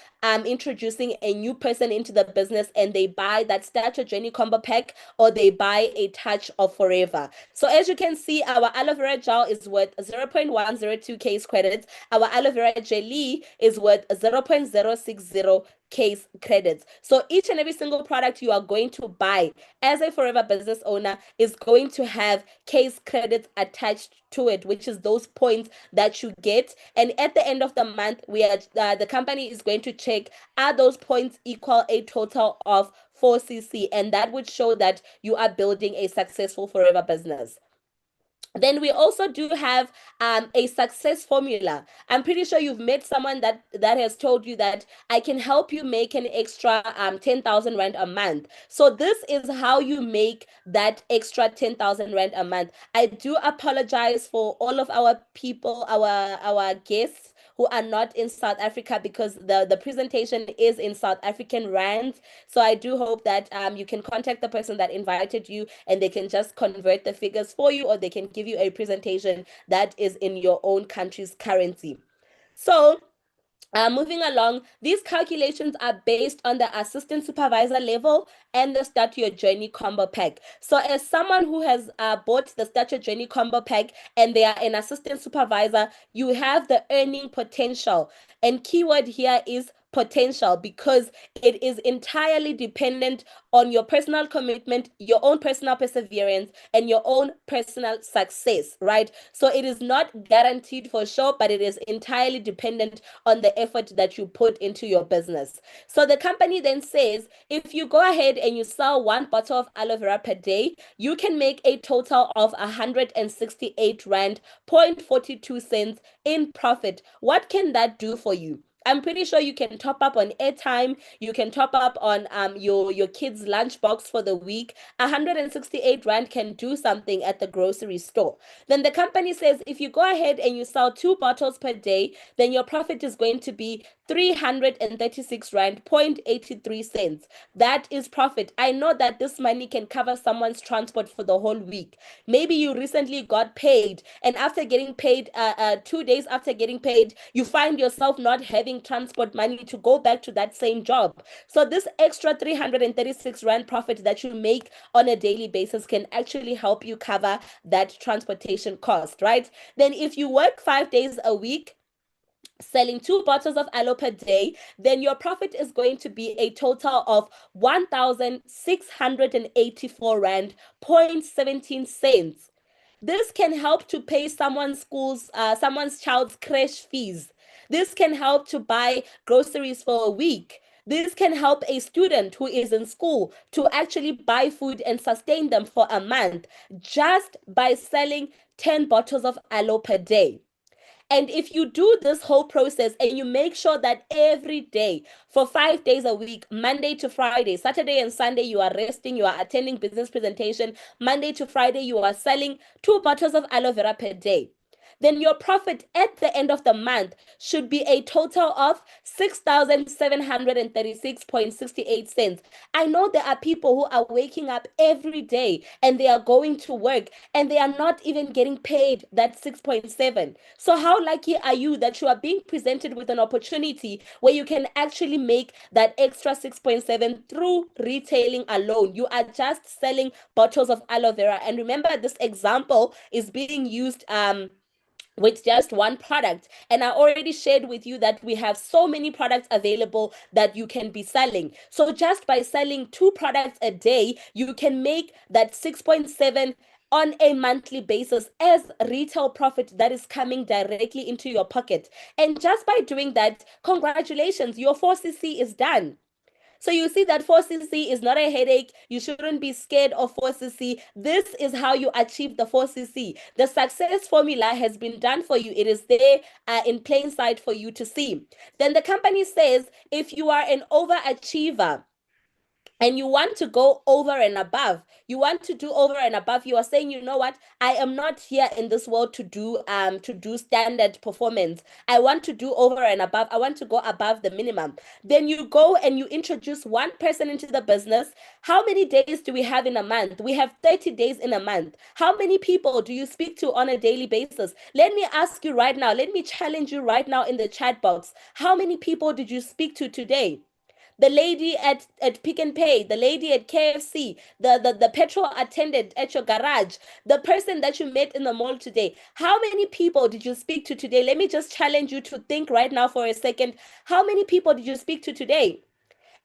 introducing a new person into the business, and they buy that Start Your Journey combo pack, or they buy a touch of forever. So as you can see, our aloe vera gel is worth 0.102 case credits. Our aloe vera jelly is worth 0.060 case credits. So each and every single product you are going to buy as a forever business owner is going to have case credits attached to it, which is those points that you get. And at the end of the month, the company is going to check, are those points equal a total of 4 cc, and that would show that you are building a successful forever business. Then we also do have a success formula. I'm pretty sure you've met someone that has told you that I can help you make an extra 10,000 Rand a month. So this is how you make that extra 10,000 Rand a month. I do apologize for all of our people, our guests who are not in South Africa, because the presentation is in South African rands. So I do hope that you can contact the person that invited you, and they can just convert the figures for you, or they can give you a presentation that is in your own country's currency. So moving along, these calculations are based on the assistant supervisor level and the Start Your Journey combo pack. So as someone who has bought the Start Your Journey combo pack and they are an assistant supervisor, you have the earning potential. And keyword here is potential, because it is entirely dependent on your personal commitment, your own personal perseverance, and your own personal success, right? So it is not guaranteed for sure, but it is entirely dependent on the effort that you put into your business. So the company then says, if you go ahead and you sell one bottle of aloe vera per day, you can make a total of 168 Rand 0.42 cents in profit. What can that do for you? I'm pretty sure you can top up on airtime. You can top up on your kids' lunchbox for the week. 168 Rand can do something at the grocery store. Then the company says if you go ahead and you sell 2 bottles per day, then your profit is going to be 336 Rand, 0.83 cents. That is profit. I know that this money can cover someone's transport for the whole week. Maybe you recently got paid, and after getting paid, 2 days after getting paid, you find yourself not having transport money to go back to that same job. So this extra 336 Rand profit that you make on a daily basis can actually help you cover that transportation cost, right? Then if you work 5 days a week, selling 2 bottles of aloe per day, then your profit is going to be a total of 1,684 Rand, 0.17 cents. This can help to pay someone's child's crash fees. This can help to buy groceries for a week. This can help a student who is in school to actually buy food and sustain them for a month just by selling 10 bottles of aloe per day. And if you do this whole process and you make sure that every day for 5 days a week, Monday to Friday, Saturday and Sunday, you are resting, you are attending business presentation, Monday to Friday, you are selling 2 bottles of aloe vera per day, then your profit at the end of the month should be a total of 6,736.68 cents. I know there are people who are waking up every day and they are going to work and they are not even getting paid that 6.7. So how lucky are you that you are being presented with an opportunity where you can actually make that extra 6.7 through retailing alone? You are just selling bottles of aloe vera. And remember, this example is being used with just one product. And I already shared with you that we have so many products available that you can be selling. So just by selling 2 products a day, you can make that 6.7 on a monthly basis as retail profit that is coming directly into your pocket. And just by doing that, congratulations, your 4CC is done. So you see that 4CC is not a headache. You shouldn't be scared of 4CC. This is how you achieve the 4CC. The success formula has been done for you. It is there in plain sight for you to see. Then the company says if you are an overachiever, and you want to go over and above, you want to do over and above, you are saying, you know what, I am not here in this world to do standard performance. I want to do over and above. I want to go above the minimum. Then you go and you introduce one person into the business. How many days do we have in a month? We have 30 days in a month. How many people do you speak to on a daily basis? Let me ask you right now, let me challenge you right now in the chat box. How many people did you speak to today? The lady at Pick and Pay, the lady at KFC, the petrol attendant at your garage, the person that you met in the mall today. How many people did you speak to today? Let me just challenge you to think right now for a second. How many people did you speak to today?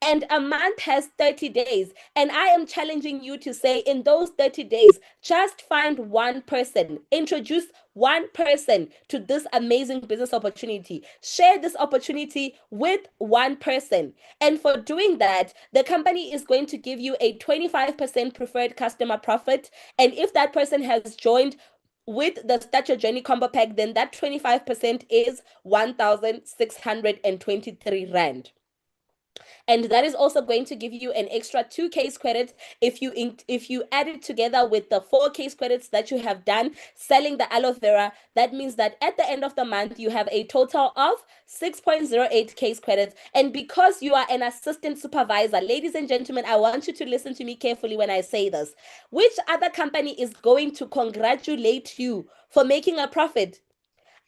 And a month has 30 days. And I am challenging you to say, in those 30 days, just find one person, introduce one person to this amazing business opportunity. Share this opportunity with one person. And for doing that, the company is going to give you a 25% preferred customer profit. And if that person has joined with the Start Your Journey combo pack, then that 25% is 1,623 Rand. And that is also going to give you an extra 2 case credits if you add it together with the 4 case credits that you have done selling the aloe vera. That means that at the end of the month you have a total of 6.08 case credits. And because you are an assistant supervisor, ladies and gentlemen, I want you to listen to me carefully when I say this. Which other company is going to congratulate you for making a profit?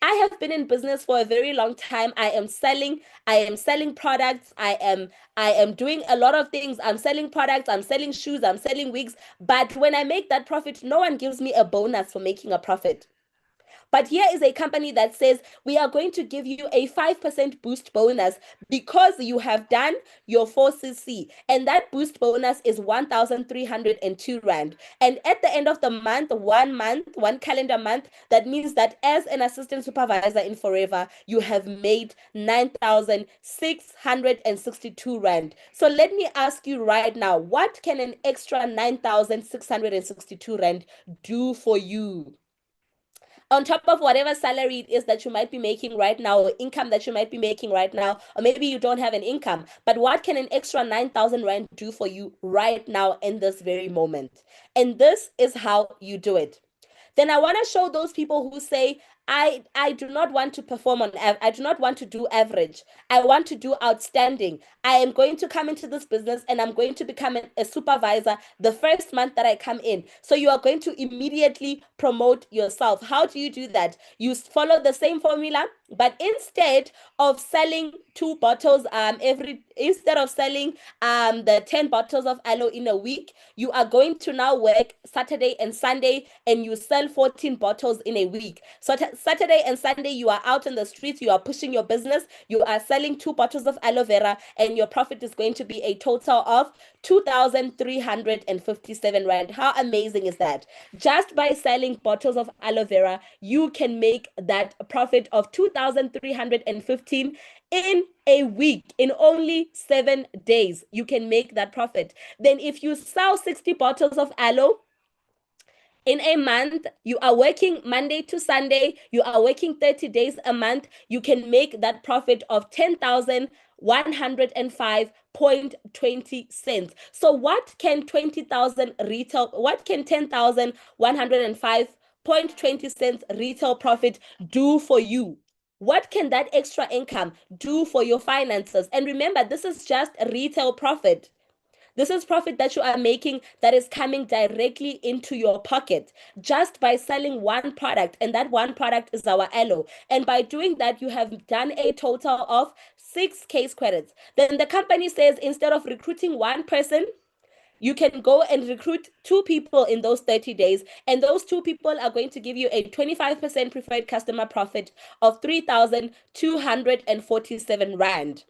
I have been in business for a very long time. I am selling products. I am doing a lot of things. I'm selling products, I'm selling shoes, I'm selling wigs, but when I make that profit, no one gives me a bonus for making a profit. But here is a company that says we are going to give you a 5% boost bonus because you have done your 4CC. And that boost bonus is 1,302 Rand. And at the end of the month, one calendar month, that means that as an assistant supervisor in Forever, you have made 9,662 Rand. So let me ask you right now, what can an extra 9,662 Rand do for you? on top of whatever salary it is that you might be making right now, or income that you might be making right now, or maybe you don't have an income. But what can an extra 9,000 Rand do for you right now in this very moment? And this is how you do it. Then I want to show those people who say, I do not want to perform on, I do not want to do average. I want to do outstanding. I am going to come into this business and I'm going to become a supervisor the first month that I come in. So you are going to immediately promote yourself. How do you do that? You follow the same formula, but instead of selling two bottles instead of selling the 10 bottles of aloe in a week, you are going to now work Saturday and Sunday and you sell 14 bottles in a week. So Saturday and Sunday you are out in the streets, you are pushing your business, you are selling two bottles of aloe vera, and your profit is going to be a total of 2,357 Rand. How amazing is that? Just by selling bottles of aloe vera, you can make that profit of 2,315 in a week. In only 7 days, you can make that profit. Then if you sell 60 bottles of aloe, in a month, you are working Monday to Sunday, you are working 30 days a month, you can make that profit of 10,105.20 cents. So what can 10,105.20 cents retail profit do for you? What can that extra income do for your finances? And remember, this is just retail profit. This is profit that you are making that is coming directly into your pocket just by selling one product. And that one product is our aloe. And by doing that, you have done a total of 6 case credits. Then the company says instead of recruiting one person, you can go and recruit 2 people in those 30 days. And those 2 people are going to give you a 25% preferred customer profit of 3,247 Rand.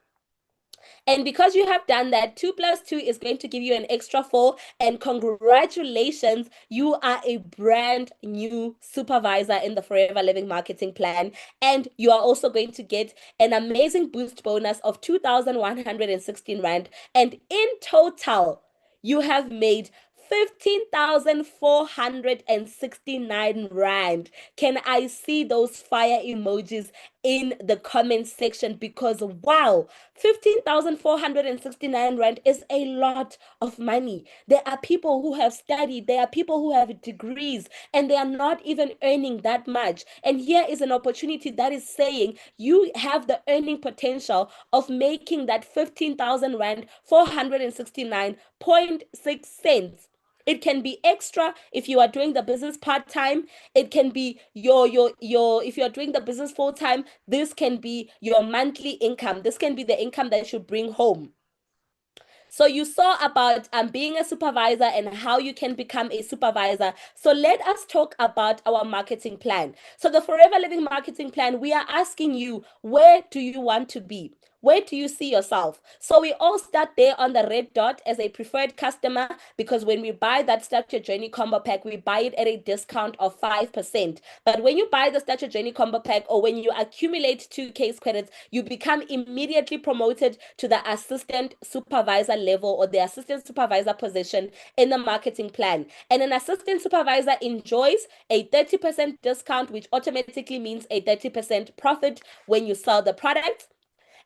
And because you have done that, 2 plus 2 is going to give you an extra 4. And congratulations, you are a brand new supervisor in the Forever Living Marketing Plan. And you are also going to get an amazing boost bonus of 2,116 Rand. And in total, you have made 15,469 Rand. Can I see those fire emojis in the comment section? Because wow, 15,469 Rand is a lot of money. There are people who have studied, there are people who have degrees, and they are not even earning that much. And here is an opportunity that is saying you have the earning potential of making that 15,000 Rand 469.6 cents. It can be extra if you are doing the business part-time. It can be your if you're doing the business full-time, this can be your monthly income. This can be the income that you bring home. So you saw about being a supervisor and how you can become a supervisor. So let us talk about our marketing plan. So the Forever Living Marketing Plan, we are asking you, where do you want to be? Where do you see yourself? So we all start there on the red dot as a preferred customer, because when we buy that Structure Journey Combo Pack, we buy it at a discount of 5%. But when you buy the Structure Journey Combo Pack, or when you accumulate 2 case credits, you become immediately promoted to the assistant supervisor level, or the assistant supervisor position in the marketing plan. And an assistant supervisor enjoys a 30% discount, which automatically means a 30% profit when you sell the product.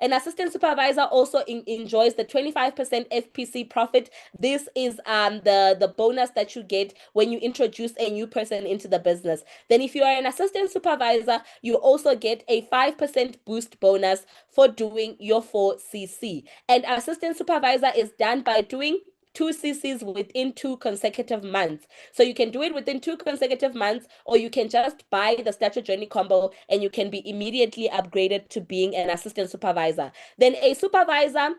An assistant supervisor also enjoys the 25% FPC profit. This is the bonus that you get when you introduce a new person into the business. Then if you are an assistant supervisor, you also get a 5% boost bonus for doing your 4cc. And assistant supervisor is done by doing 2cc's within 2 consecutive months. So you can do it within 2 consecutive months, or you can just buy the Structure Journey Combo and you can be immediately upgraded to being an assistant supervisor. Then a supervisor,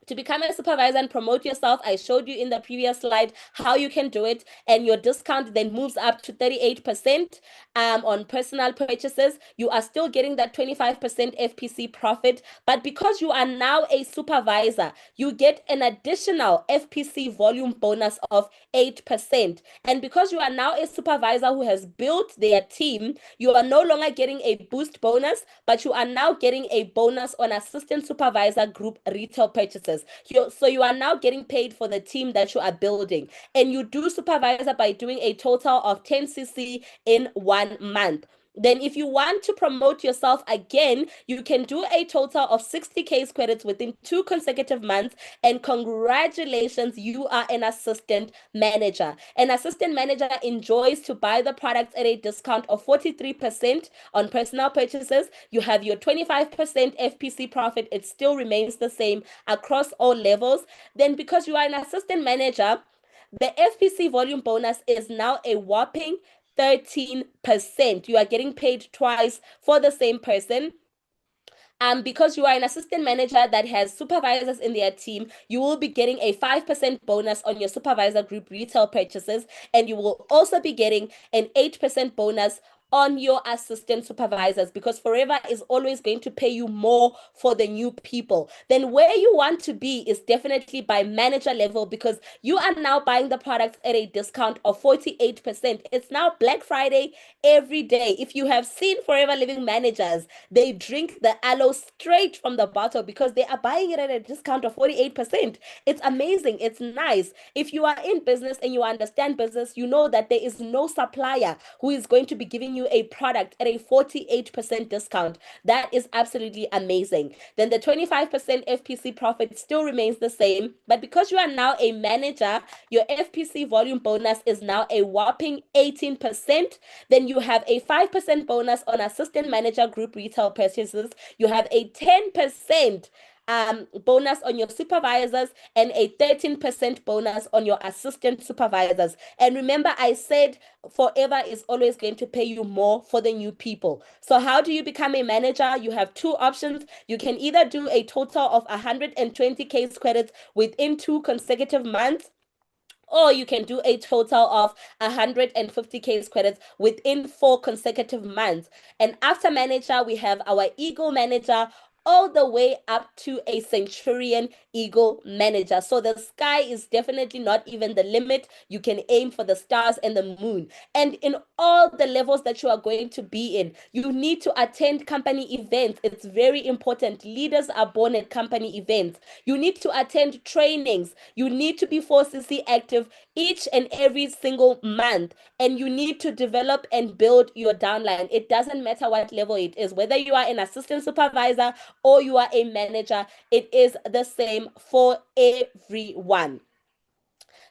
to become a supervisor and promote yourself, I showed you in the previous slide how you can do it, and your discount then moves up to 38% on personal purchases. You are still getting that 25% FPC profit, but because you are now a supervisor, you get an additional FPC volume bonus of 8%. And because you are now a supervisor who has built their team, you are no longer getting a boost bonus, but you are now getting a bonus on assistant supervisor group retail purchases. supervisors. So you are now getting paid for the team that you are building. And you do supervisor by doing a total of 10cc in 1 month. Then if you want to promote yourself again, you can do a total of 60 case credits within 2 consecutive months. And congratulations, you are an assistant manager. An assistant manager enjoys to buy the products at a discount of 43% on personal purchases. You have your 25% FPC profit. It still remains the same across all levels. Then because you are an assistant manager, the FPC volume bonus is now a whopping 13%. You are getting paid twice for the same person. Because you are an assistant manager that has supervisors in their team, you will be getting a 5% bonus on your supervisor group retail purchases, and you will also be getting an 8% bonus on your assistant supervisors, because Forever is always going to pay you more for the new people. Then where you want to be is definitely by manager level, because you are now buying the products at a discount of 48%. It's now Black Friday every day. If you have seen Forever Living managers, they drink the aloe straight from the bottle because they are buying it at a discount of 48%. It's amazing. It's nice. If you are in business and you understand business, you know that there is no supplier who is going to be giving you a product at a 48% discount. That is absolutely amazing. Then the 25% FPC profit still remains the same, but because you are now a manager, your FPC volume bonus is now a whopping 18%. Then you have a 5% bonus on assistant manager group retail purchases. You have a 10% bonus on your supervisors and a 13% bonus on your assistant supervisors. And remember, I said Forever is always going to pay you more for the new people. So how do you become a manager? You have two options. You can either do a total of 120 case credits within 2 consecutive months, or you can do a total of 150 case credits within 4 consecutive months. And after manager, we have our Eagle manager, all the way up to a Centurion Eagle manager. So the sky is definitely not even the limit. You can aim for the stars and the moon. And in all the levels that you are going to be in, you need to attend company events. It's very important. Leaders are born at company events. You need to attend trainings. You need to be 4cc active each and every single month. And you need to develop and build your downline. It doesn't matter what level it is, whether you are an assistant supervisor or you are a manager, it is the same for everyone.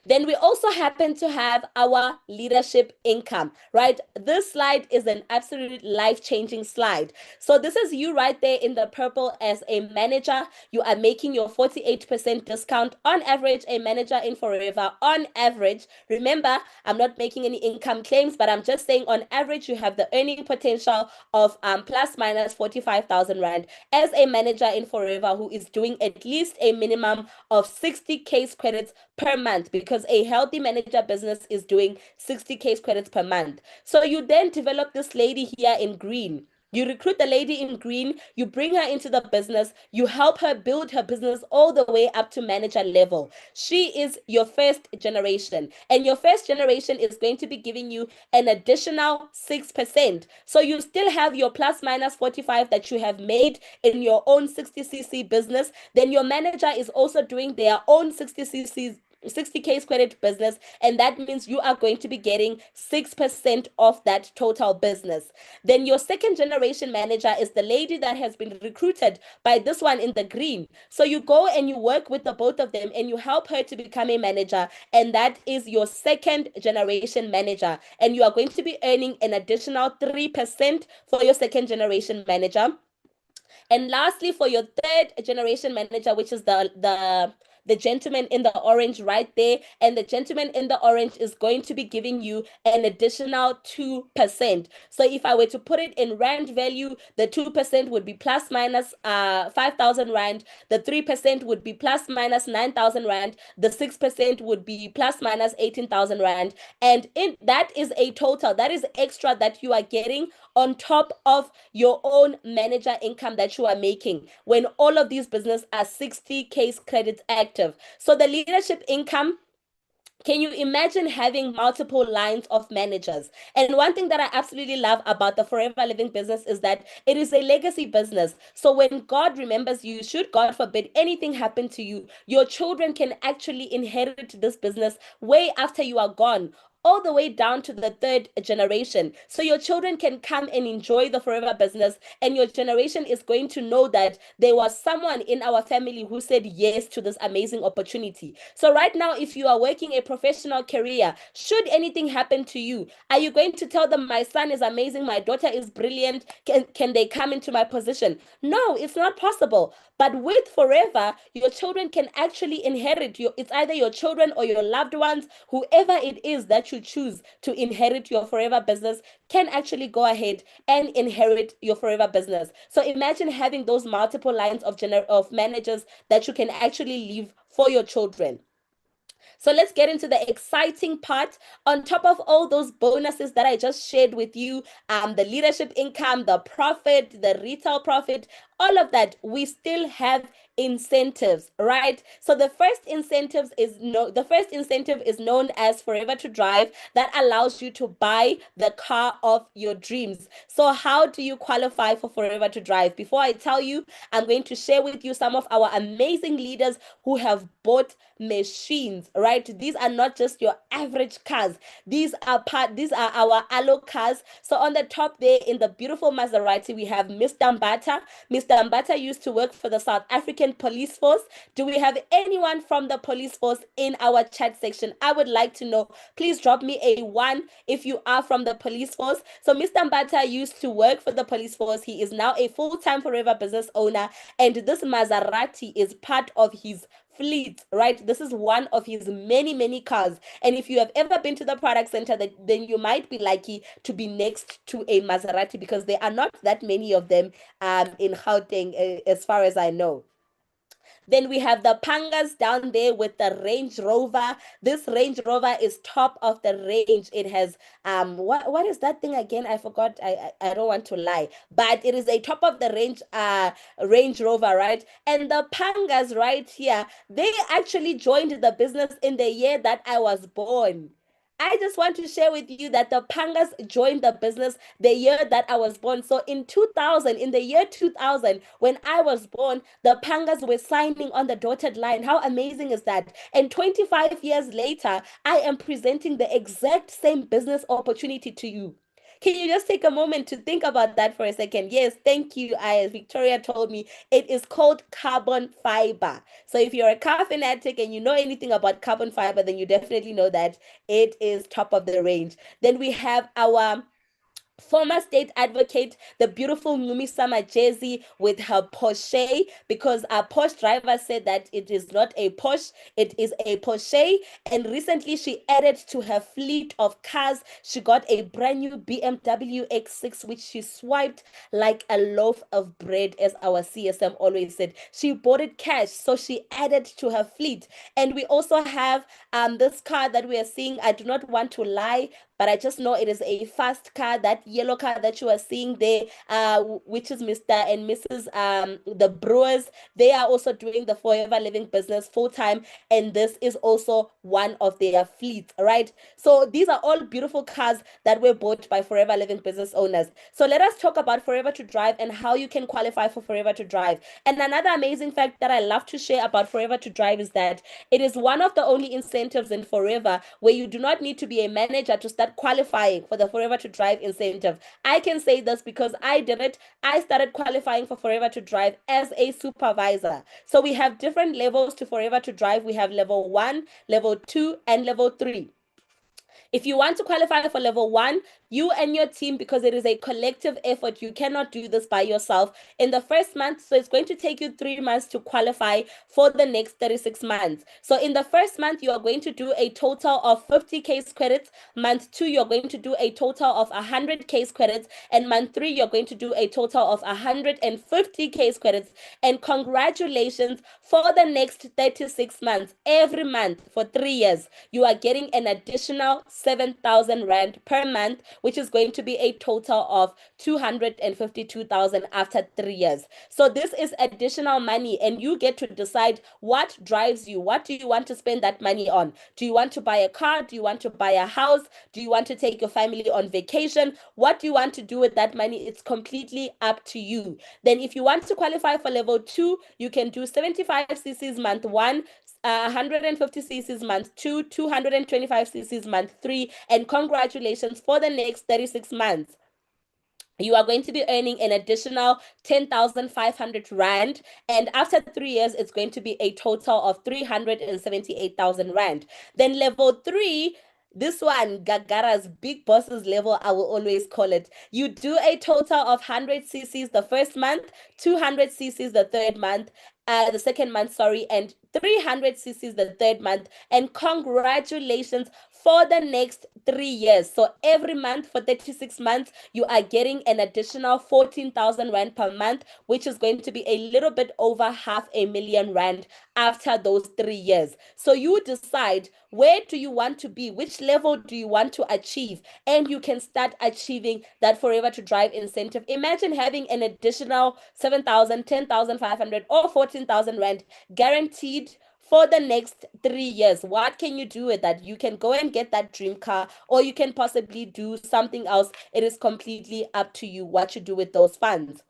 Then we also happen to have our leadership income, right? This slide is an absolute life-changing slide. So this is you right there in the purple as a manager. You are making your 48% discount on average. A manager in Forever, on average, remember, I'm not making any income claims, but I'm just saying on average, you have the earning potential of plus minus 45,000 Rand as a manager in Forever who is doing at least a minimum of 60 case credits per month, because a healthy manager business is doing 60 case credits per month. So you then develop this lady here in green. You recruit the lady in green, you bring her into the business, you help her build her business all the way up to manager level. She is your first generation, and your first generation is going to be giving you an additional 6%. So you still have your plus minus 45 that you have made in your own 60cc business. Then your manager is also doing their own 60cc 60 case credit business, and that means you are going to be getting 6% of that total business. Then your second generation manager is the lady that has been recruited by this one in the green. So you go and you work with the both of them and you help her to become a manager, and that is your second generation manager, and you are going to be earning an additional 3% for your second generation manager. And lastly, for your third generation manager, which is the gentleman in the orange right there, and the gentleman in the orange is going to be giving you an additional 2%. So if I were to put it in rand value, the 2% would be plus minus 5,000 Rand, the 3% would be plus minus 9,000 Rand, the 6% would be plus minus 18,000 Rand. And in that is a total, that is extra that you are getting on top of your own manager income that you are making when all of these businesses are 60 case credits active. So the leadership income Can you imagine having multiple lines of managers? And one thing that I absolutely love about the Forever Living business is that it is a legacy business. So when God remembers you, should God forbid anything happen to you, your children can actually inherit this business way after you are gone, all the way down to the third generation. So your children can come and enjoy the forever business, and your generation is going to know that there was someone in our family who said yes to this amazing opportunity. So right now, if you are working a professional career, should anything happen to you, are you going to tell them my son is amazing, my daughter is brilliant, can they come into my position? No, it's not possible. But with forever, your children can actually inherit you. It's either your children or your loved ones, whoever it is that you choose to inherit your forever business can actually go ahead and inherit your forever business. So imagine having those multiple lines of managers that you can actually leave for your children. So let's get into the exciting part. On top of all those bonuses that I just shared with you, the leadership income, the profit, the retail profit, all of that, we still have incentives, right? So the first incentive is known as Forever to Drive, that allows you to buy the car of your dreams. So how do you qualify for Forever to Drive? Before I tell you, I'm going to share with you some of our amazing leaders who have bought machines, right? These are not just your average cars. These are our Aloe cars. So on the top there in the beautiful Maserati, we have Mr. Mbata. Mr. Mbata used to work for the South African Police Force. Do we have anyone from the police force in our chat section? I would like to know. Please drop me a one if you are from the police force. So Mr. Mbata used to work for the police force. He is now a full-time forever business owner, and this Maserati is part of his fleet, right? This is one of his many, many cars. And if you have ever been to the product center, then you might be lucky to be next to a Maserati, because there are not that many of them in Gauteng, as far as I know. Then we have the Pangas down there with the Range Rover. This Range Rover is top of the range. It has what is that thing again? I forgot. I don't want to lie, but it is a top of the range Range Rover, right? And the Pangas right here, they actually joined the business in the year that I was born. I just want to share with you that the Pangas joined the business the year that I was born. So in 2000, in the year 2000, when I was born, the Pangas were signing on the dotted line. How amazing is that? And 25 years later, I am presenting the exact same business opportunity to you. Can you just take a moment to think about that for a second? Yes, thank you. Victoria told me it is called carbon fiber. So if you're a car fanatic and you know anything about carbon fiber, then you definitely know that it is top of the range. Then we have our former state advocate, the beautiful Ngumi Jersey with her Porsche, because our Porsche driver said that it is not a Porsche, it is a Porsche. And recently she added to her fleet of cars. She got a brand new BMW X6, which she swiped like a loaf of bread, as our CSM always said. She bought it cash, so she added to her fleet. And we also have this car that we are seeing. I do not want to lie, but I just know it is a fast car, that yellow car that you are seeing there, which is Mr. and Mrs. The Brewers. They are also doing the Forever Living business full time, and this is also one of their fleets, right? So these are all beautiful cars that were bought by Forever Living business owners. So let us talk about Forever to Drive and how you can qualify for Forever to Drive. And another amazing fact that I love to share about Forever to Drive is that it is one of the only incentives in Forever where you do not need to be a manager to start qualifying for the Forever to Drive incentive. I can say this because I did it. I started qualifying for Forever to Drive as a supervisor. So we have different levels to Forever to Drive. We have level 1, level 2, and level 3. If you want to qualify for level 1, you and your team, because it is a collective effort, you cannot do this by yourself in the first month. So it's going to take you 3 months to qualify for the next 36 months. So in the first month, you are going to do a total of 50 case credits. Month 2, you're going to do a total of 100 case credits. And month 3, you're going to do a total of 150 case credits. And congratulations, for the next 36 months, every month for 3 years, you are getting an additional 7,000 Rand per month, which is going to be a total of 252,000 after 3 years. So this is additional money, and you get to decide what drives you. What do you want to spend that money on? Do you want to buy a car? Do you want to buy a house? Do you want to take your family on vacation? What do you want to do with that money? It's completely up to you. Then if you want to qualify for level 2, you can do 75 cc's month 1, 150 cc's month 2, 225 cc's month 3, and congratulations, for the next 36 months you are going to be earning an additional 10,500 Rand. And after 3 years, it's going to be a total of 378,000 Rand. Then level 3, this one, Gagara's big bosses level, I will always call it. You do a total of 100 cc's the first month, 200 cc's the third month, the second month, sorry, and 300 cc's the third month. And congratulations, for the next 3 years. So every month for 36 months, you are getting an additional 14,000 Rand per month, which is going to be a little bit over 500,000 Rand after those 3 years. So you decide, where do you want to be? Which level do you want to achieve? And you can start achieving that Forever to Drive incentive. Imagine having an additional 7,000, 10,500, or 14,000 Rand guaranteed for the next 3 years. What can you do with that? You can go and get that dream car, or you can possibly do something else. It is completely up to you what you do with those funds.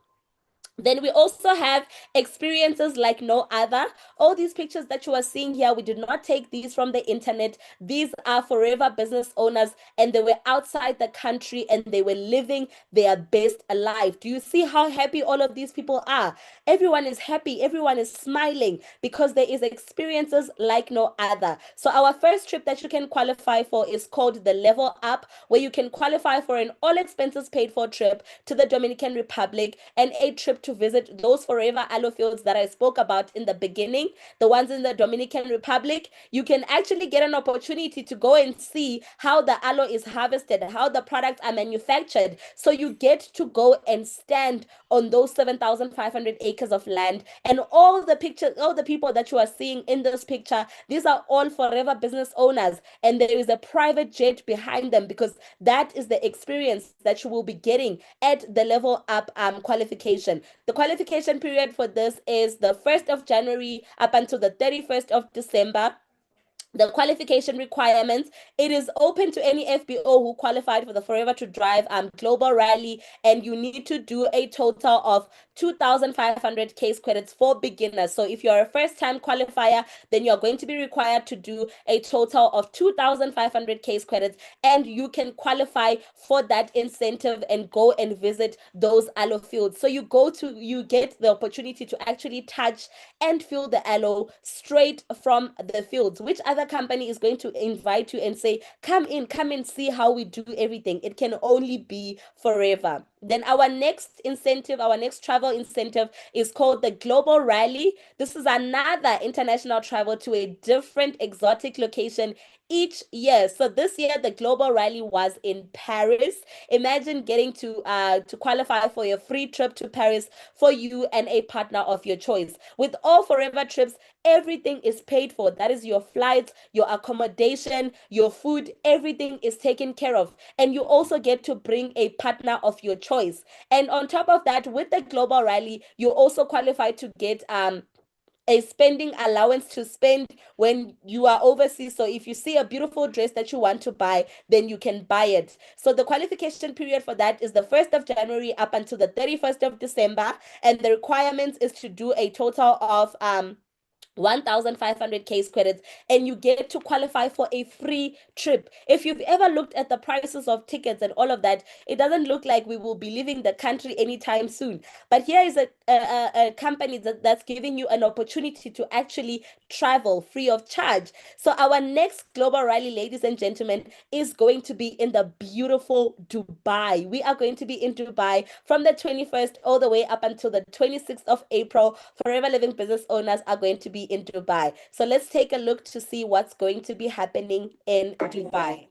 Then we also have experiences like no other. All these pictures that you are seeing here, we did not take these from the internet. These are Forever business owners, and they were outside the country and they were living their best life. Do you see how happy all of these people are? Everyone is happy, everyone is smiling because there is experiences like no other. So our first trip that you can qualify for is called the Level Up, where you can qualify for an all expenses paid for trip to the Dominican Republic and a trip to visit those Forever Aloe fields that I spoke about in the beginning, the ones in the Dominican Republic. You can actually get an opportunity to go and see how the aloe is harvested, how the products are manufactured. So you get to go and stand on those 7,500 acres of land. And all the pictures, all the people that you are seeing in this picture, these are all Forever business owners. And there is a private jet behind them, because that is the experience that you will be getting at the Level Up qualification. The qualification period for this is the 1st of January up until the 31st of December. The qualification requirements: it is open to any FBO who qualified for the Forever to Drive global rally, and you need to do a total of 2,500 case credits for beginners. So if you're a first time qualifier, then you're going to be required to do a total of 2,500 case credits, and you can qualify for that incentive and go and visit those aloe fields. So you get the opportunity to actually touch and feel the aloe straight from the fields. Which other company is going to invite you and say, come in, see how we do everything? It can only be Forever. Then our next incentive, our next travel incentive, is called the Global Rally. This is another international travel to a different exotic location each year. So this year the Global Rally was in Paris. Imagine getting to qualify for a free trip to Paris for you and a partner of your choice. With all Forever trips, everything is paid for. That is your flights, your accommodation, your food, everything is taken care of. And you also get to bring a partner of your choice. And on top of that, with the Global Rally, you also qualify to get a spending allowance to spend when you are overseas. So if you see a beautiful dress that you want to buy, then you can buy it. So the qualification period for that is the 1st of January up until the 31st of December. And the requirements is to do a total of 1,500 case credits, and you get to qualify for a free trip. If you've ever looked at the prices of tickets and all of that, it doesn't look like we will be leaving the country anytime soon. But here is a company that's giving you an opportunity to actually travel free of charge. So our next global rally, ladies and gentlemen, is going to be in the beautiful Dubai. We are going to be in Dubai from the 21st all the way up until the 26th of April. Forever Living business owners are going to be in Dubai. So let's take a look to see what's going to be happening in Dubai.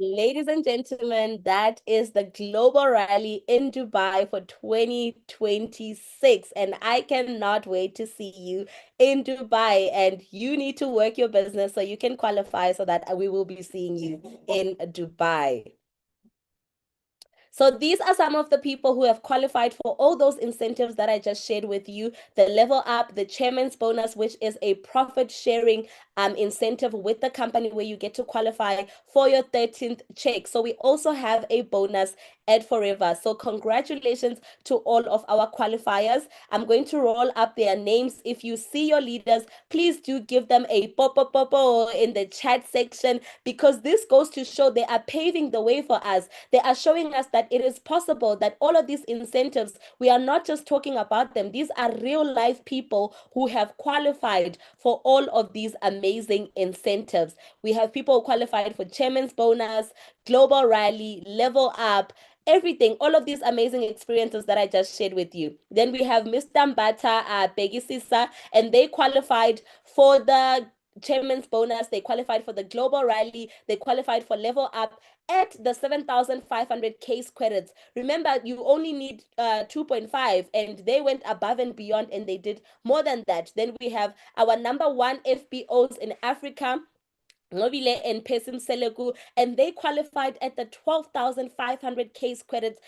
Ladies and gentlemen, that is the global rally in Dubai for 2026. And I cannot wait to see you in Dubai. And you need to work your business so you can qualify so that we will be seeing you in Dubai. So these are some of the people who have qualified for all those incentives that I just shared with you. The level up, the chairman's bonus, which is a profit sharing incentive with the company where you get to qualify for your 13th check. So we also have a bonus at Forever. So congratulations to all of our qualifiers. I'm going to roll up their names. If you see your leaders, please do give them a popo in the chat section, because this goes to show they are paving the way for us. They are showing us that it is possible that all of these incentives, we are not just talking about them. These are real life people who have qualified for all of these amazing incentives. We have people who qualified for chairman's bonus, global rally, level up, everything, all of these amazing experiences that I just shared with you. Then we have Mr. Mbata, Begisisa, and they qualified for the chairman's bonus, they qualified for the global rally, they qualified for level up at the 7,500 case credits. Remember, you only need 2.5, and they went above and beyond and they did more than that. Then we have our number one FBOs in Africa, Ngobile and Pesim Selegu, and they qualified at the 12,500 case credits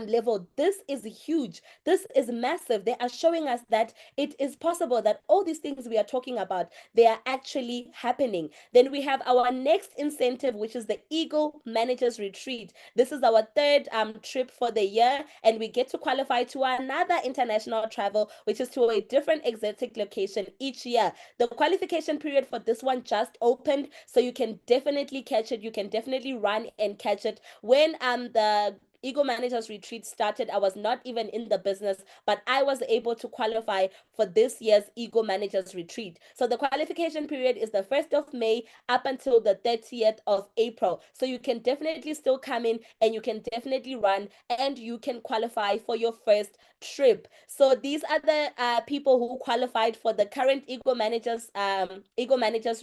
level. This is huge. This is massive. They are showing us that it is possible that all these things we are talking about, they are actually happening. Then we have our next incentive, which is the Eagle Managers Retreat. This is our third trip for the year, and we get to qualify to another international travel, which is to a different exotic location each year. The qualification period for this one just opened, so you can definitely catch it. You can definitely run and catch it. When the Ego Managers Retreat started, I was not even in the business, but I was able to qualify for this year's Ego Managers Retreat. So the qualification period is the 1st of May up until the 30th of April. So you can definitely still come in and you can definitely run and you can qualify for your first trip. So these are the people who qualified for the current Ego Managers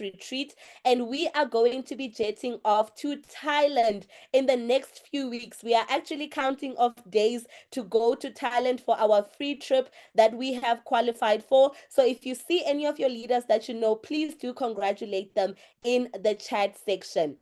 Retreat, and we are going to be jetting off to Thailand in the next few weeks. We are actually counting off days to go to Thailand for our free trip that we have qualified for. So if you see any of your leaders that you know, please do congratulate them in the chat section.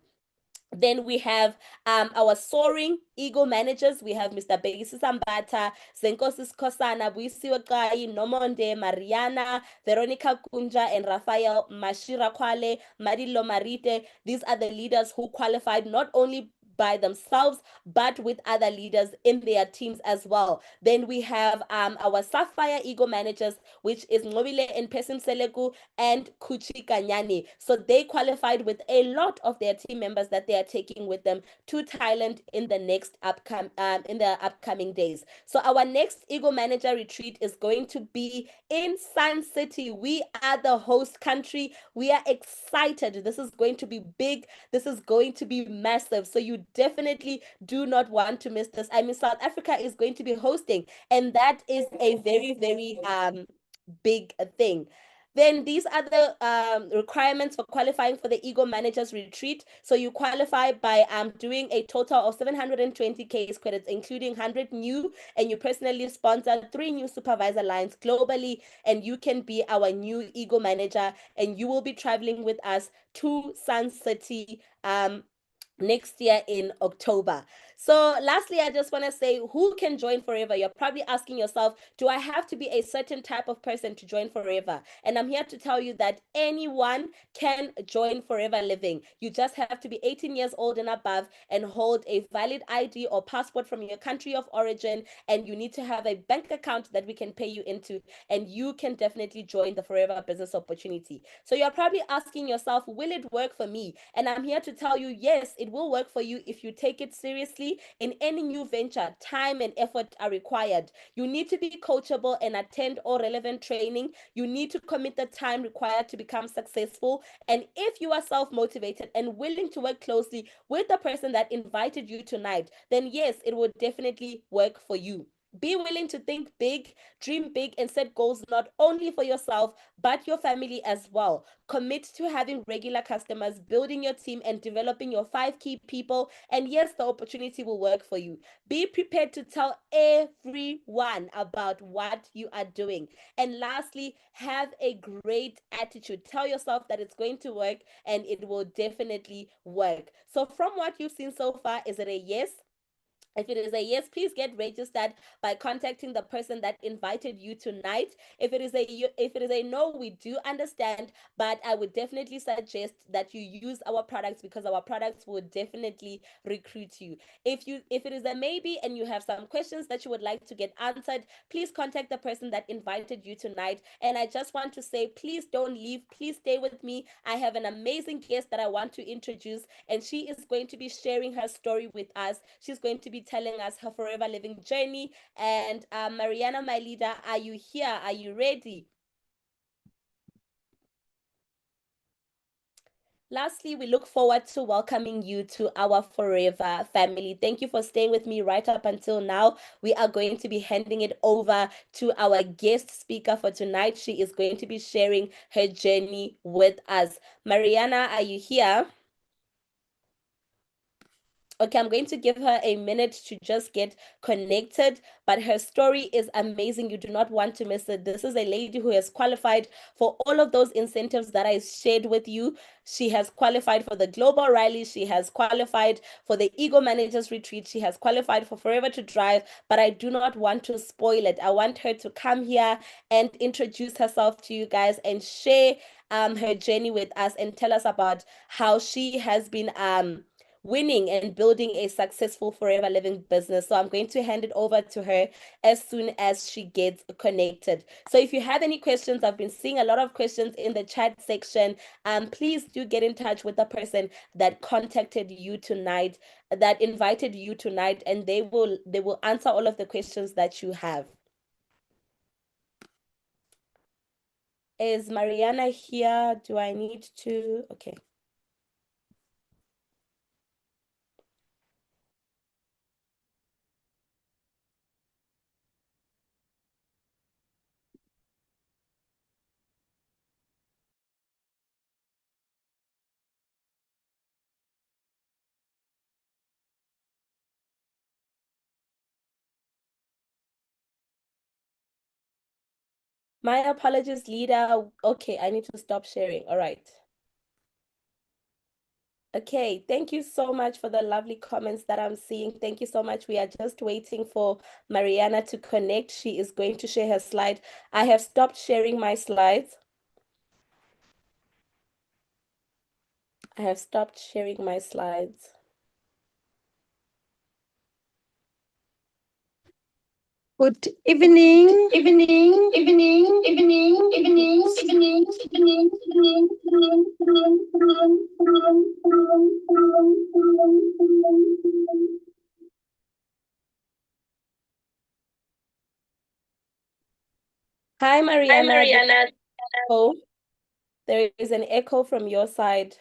Then we have our soaring ego managers. We have Mr. Begisi Sambata, Zenkosis Kosana, Buisiwe Kai, Nomonde, Mariana, Veronica Kunja, and Rafael Mashira Kwale, Marilo Marite. These are the leaders who qualified not only by themselves but with other leaders in their teams as well. Then we have our Sapphire Ego managers, which is Ngobile and Pesim Selegu and Kuchi Kanyani. So they qualified with a lot of their team members that they are taking with them to Thailand in the upcoming days. So our next Ego Manager retreat is going to be in Sun City. We are the host country. We are excited. This is going to be big. This is going to be massive. So you definitely do not want to miss this. I mean, South Africa is going to be hosting, and that is a very, very big thing. Then these are the requirements for qualifying for the Ego Managers Retreat. So you qualify by doing a total of 720 case credits, including 100 new, and you personally sponsor 3 new supervisor lines globally, and you can be our new Ego Manager, and you will be traveling with us to Sun City next year in October. So lastly, I just want to say, who can join Forever? You're probably asking yourself, do I have to be a certain type of person to join Forever? And I'm here to tell you that anyone can join Forever Living. You just have to be 18 years old and above and hold a valid ID or passport from your country of origin, and you need to have a bank account that we can pay you into, and you can definitely join the Forever Business Opportunity. So you're probably asking yourself, will it work for me? And I'm here to tell you, yes, it will work for you if you take it seriously. In any new venture, time and effort are required. You need to be coachable and attend all relevant training. You need to commit the time required to become successful. And if you are self-motivated and willing to work closely with the person that invited you tonight, then yes, it would definitely work for you. Be willing to think big, dream big, and set goals not only for yourself, but your family as well. Commit to having regular customers, building your team, and developing your 5 key people. And yes, the opportunity will work for you. Be prepared to tell everyone about what you are doing. And lastly, have a great attitude. Tell yourself that it's going to work and it will definitely work. So, from what you've seen so far, is it a yes? If it is a yes, please get registered by contacting the person that invited you tonight. If it is a no, we do understand, but I would definitely suggest that you use our products because our products will definitely recruit you. If it is a maybe and you have some questions that you would like to get answered, please contact the person that invited you tonight. And I just want to say, please don't leave. Please stay with me. I have an amazing guest that I want to introduce, and she is going to be sharing her story with us. She's going to be telling us her forever living journey. And Mariana, my leader, are you here? Are you ready? Lastly, we look forward to welcoming you to our forever family. Thank you for staying with me right up until now. We are going to be handing it over to our guest speaker for tonight. She is going to be sharing her journey with us. Mariana, are you here? Okay, I'm going to give her a minute to just get connected, but her story is amazing. You do not want to miss it. This is a lady who has qualified for all of those incentives that I shared with you. She has qualified for the Global Rally. She has qualified for the Ego Managers Retreat. She has qualified for Forever to Drive, but I do not want to spoil it. I want her to come here and introduce herself to you guys and share her journey with us and tell us about how she has been winning and building a successful forever living business. So I'm going to hand it over to her as soon as she gets connected. So if you have any questions, I've been seeing a lot of questions in the chat section. Please do get in touch with the person that contacted you tonight, that invited you tonight, and they will answer all of the questions that you have. Is Mariana here? Do I need to? Okay. My apologies, leader. Okay, I need to stop sharing. All right. Okay, thank you so much for the lovely comments that I'm seeing. Thank you so much. We are just waiting for Mariana to connect. She is going to share her slide. I have stopped sharing my slides. I have stopped sharing my slides. Good evening. Evening, evening, evening, evening, evening, evening, evening, Hi, Hi, Mariana. Mariana. There is an echo from your side.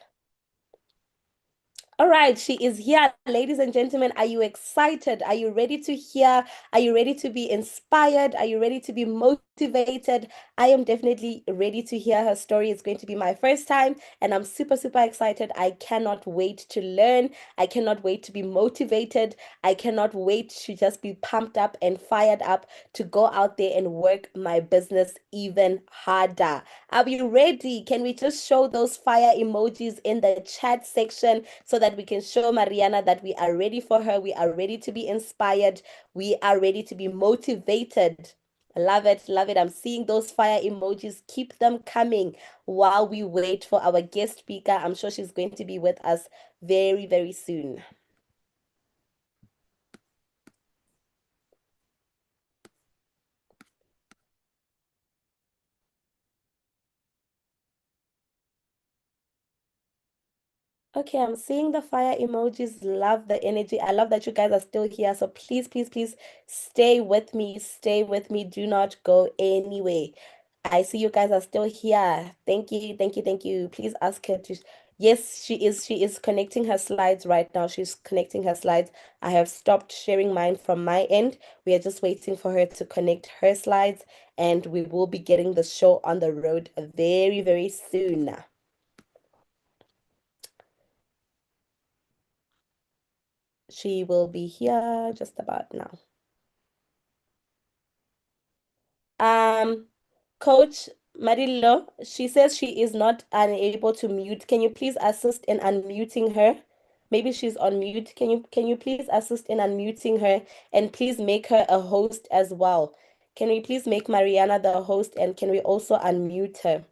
All right, she is here. Ladies and gentlemen, are you excited? Are you ready to hear? Are you ready to be inspired? Are you ready to be motivated? I am definitely ready to hear her story. It's going to be my first time, and I'm super, super excited. I cannot wait to learn. I cannot wait to be motivated. I cannot wait to just be pumped up and fired up to go out there and work my business even harder. Are you ready? Can we just show those fire emojis in the chat section so that we can show Mariana that we are ready for her? We are ready to be inspired. We are ready to be motivated. Love it, love it. I'm seeing those fire emojis. Keep them coming while we wait for our guest speaker. I'm sure she's going to be with us very, very soon. Okay, I'm seeing the fire emojis. Love the energy. I love that you guys are still here. So please, please, please stay with me. Stay with me. Do not go anywhere. I see you guys are still here. Thank you. Thank you. Thank you. Please ask her to Yes, she is. She is connecting her slides right now. She's connecting her slides. I have stopped sharing mine from my end. We are just waiting for her to connect her slides, and we will be getting the show on the road very, very soon. She will be here just about now. Um, Coach Marillo, she says she is not unable to mute. Can you please assist in unmuting her? Maybe she's on mute. Can you please assist in unmuting her and please make her a host as well? Can we please make Mariana the host and can we also unmute her?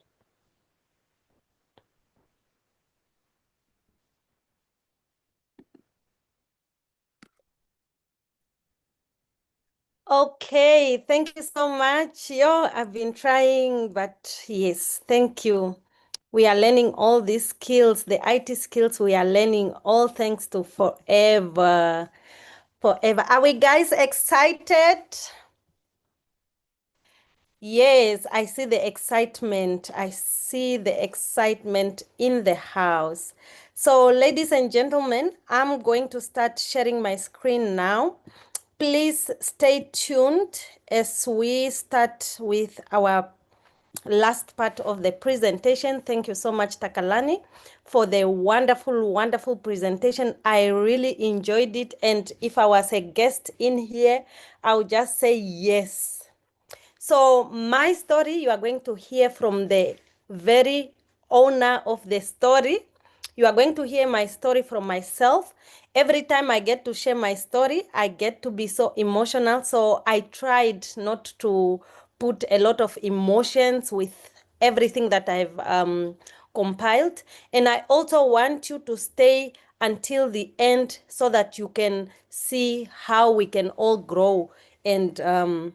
Okay, thank you so much. Yo, I've been trying, but yes, thank you. We are learning all these skills, the IT skills we are learning, all thanks to Forever. Forever. Are we guys excited? Yes, I see the excitement. I see the excitement in the house. So, ladies and gentlemen, I'm going to start sharing my screen now. Please stay tuned as we start with our last part of the presentation. Thank you so much, Takalani, for the wonderful, wonderful presentation. I really enjoyed it. And if I was a guest in here, I would just say yes. So my story, you are going to hear from the very owner of the story. You are going to hear my story from myself. Every time I get to share my story, I get to be so emotional. So I tried not to put a lot of emotions with everything that I've compiled. And I also want you to stay until the end so that you can see how we can all grow and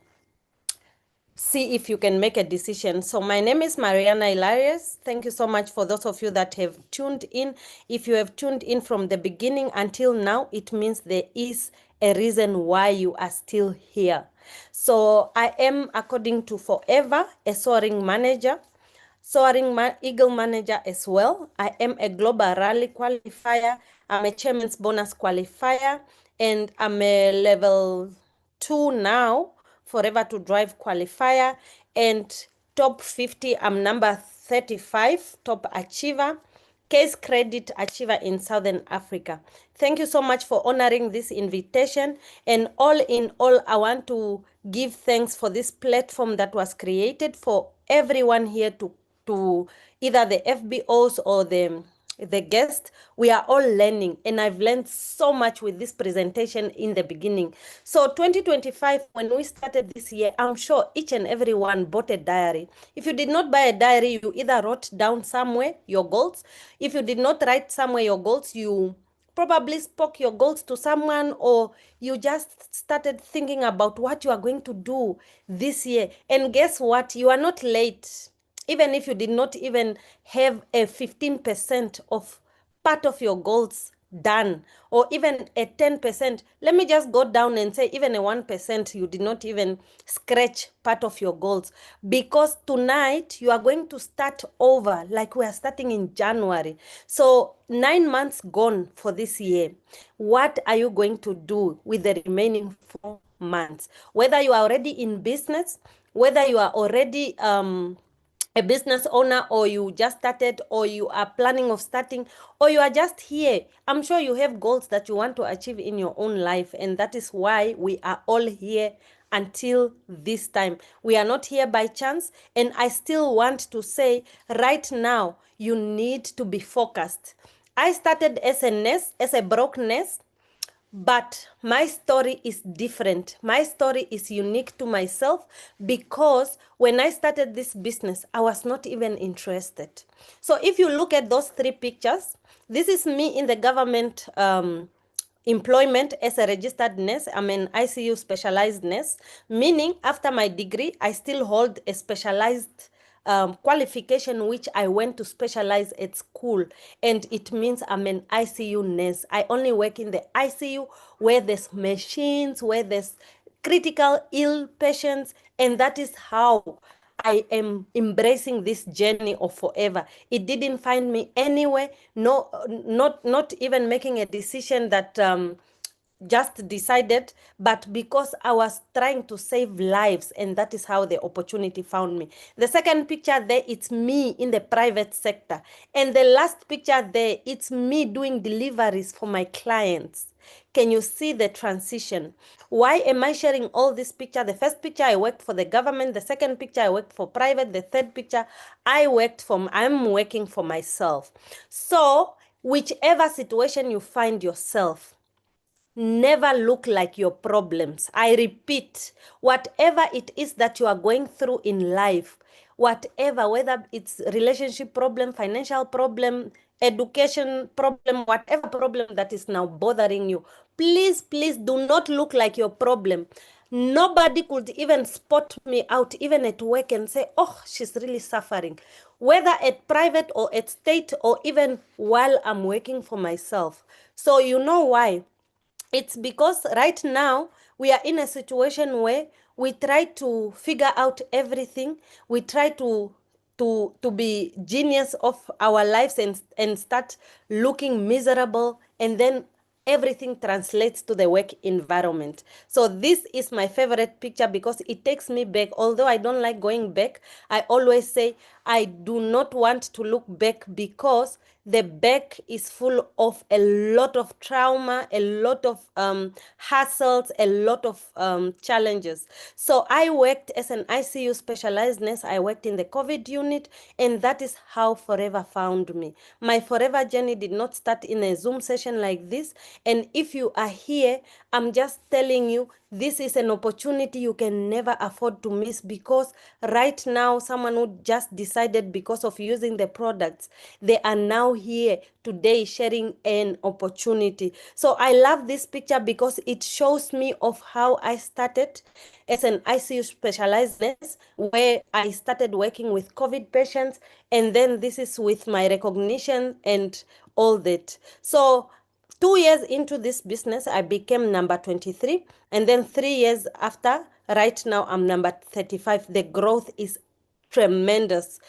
see if you can make a decision. So my name is Mariana Illarius. Thank you so much for those of you that have tuned in. If you have tuned in from the beginning until now, it means there is a reason why you are still here. So I am, according to Forever, a soaring manager, soaring eagle manager as well. I am a global rally qualifier. I'm a chairman's bonus qualifier, and I'm a level 2 now, forever to drive qualifier, and top 50. I'm number 35, top achiever, case credit achiever in Southern Africa. Thank you so much for honoring this invitation. And all in all, I want to give thanks for this platform that was created for everyone here to either the FBOs or the guest. We are all learning, and I've learned so much with this presentation in the beginning. So 2025, when we started this year, I'm sure each and every one bought a diary. If you did not buy a diary, you either wrote down somewhere your goals. If you did not write somewhere your goals, you probably spoke your goals to someone, or you just started thinking about what you are going to do this year. And guess what? You are not late. Even if you did not even have a 15% of part of your goals done, or even a 10%, let me just go down and say even a 1%, you did not even scratch part of your goals, because tonight you are going to start over like we are starting in January. So 9 months gone for this year. What are you going to do with the remaining 4 months? Whether you are already in business, whether you are already a business owner, or you just started, or you are planning of starting, or you are just here, I'm sure you have goals that you want to achieve in your own life, and that is why we are all here until this time. We are not here by chance. And I still want to say, right now you need to be focused. I started as a nurse, as a broke nurse, but my story is different. My story is unique to myself, because when I started this business, I was not even interested. So if you look at those three pictures, this is me in the government employment as a registered nurse. I'm an ICU specialized nurse, meaning after my degree, I still hold a specialized qualification, which I went to specialize at school. And it means I'm an ICU nurse. I only work in the ICU where there's machines, where there's critical ill patients. And that is how I am embracing this journey of forever. It didn't find me anywhere, no, not even making a decision that just decided, but because I was trying to save lives, and that is how the opportunity found me. The second picture there, it's me in the private sector. And the last picture there, it's me doing deliveries for my clients. Can you see the transition? Why am I sharing all this picture? The first picture, I worked for the government. The second picture, I worked for private. The third picture, I'm working for myself. So whichever situation you find yourself, never look like your problems. I repeat, whatever it is that you are going through in life, whatever, whether it's relationship problem, financial problem, education problem, whatever problem that is now bothering you, please, please do not look like your problem. Nobody could even spot me out, even at work, and say, oh, she's really suffering. Whether at private or at state, or even while I'm working for myself. So you know why? It's because right now we are in a situation where we try to figure out everything. We try to be genius of our lives, and start looking miserable, and then everything translates to the work environment. So this is my favorite picture because it takes me back. Although I don't like going back, I always say I do not want to look back, because the back is full of a lot of trauma, a lot of hassles, a lot of challenges. So I worked as an ICU specialized nurse. I worked in the COVID unit, and that is how Forever found me. My Forever journey did not start in a Zoom session like this. And if you are here, I'm just telling you, this is an opportunity you can never afford to miss, because right now, someone who just decided because of using the products, they are now here today sharing an opportunity. So I love this picture because it shows me of how I started as an ICU specialized nurse, where I started working with COVID patients, and then this is with my recognition and all that. So 2 years into this business, I became number 23. And then 3 years after, right now, I'm number 35. The growth is tremendous.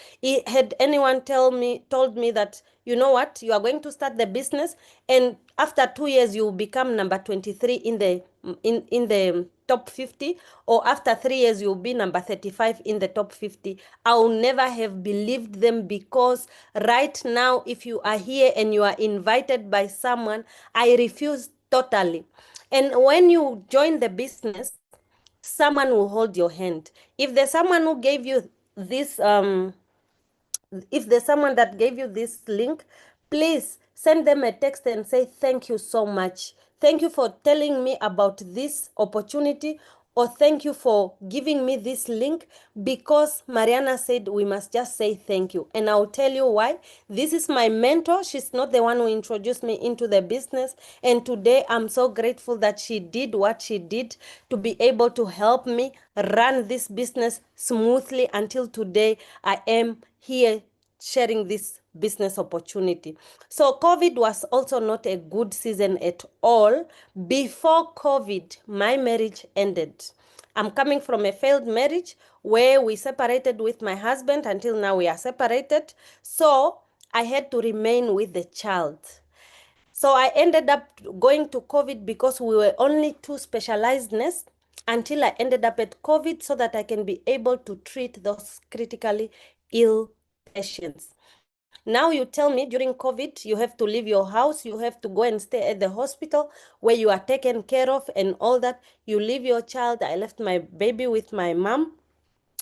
Had anyone told me that, you know what, you are going to start the business, and after 2 years you will become number 23 in the top 50, or after 3 years you'll be number 35 in the top 50, I'll never have believed them, because right now, if you are here and you are invited by someone, I refuse totally. And when you join the business, someone will hold your hand. If there's someone who gave you this if there's someone that gave you this link, please send them a text and say, thank you so much. Thank you for telling me about this opportunity, or thank you for giving me this link, because Mariana said we must just say thank you. And I'll tell you why. This is my mentor. She's not the one who introduced me into the business. And today I'm so grateful that she did what she did to be able to help me run this business smoothly until today. I am here sharing this business opportunity. So COVID was also not a good season at all. Before COVID, my marriage ended. I'm coming from a failed marriage where we separated with my husband. Until now, we are separated. So I had to remain with the child. So I ended up going to COVID because we were only two specialized nurses, until I ended up at COVID, so that I can be able to treat those critically ill patients. Now you tell me, during COVID, you have to leave your house, you have to go and stay at the hospital where you are taken care of and all that. You leave your child. I left my baby with my mom,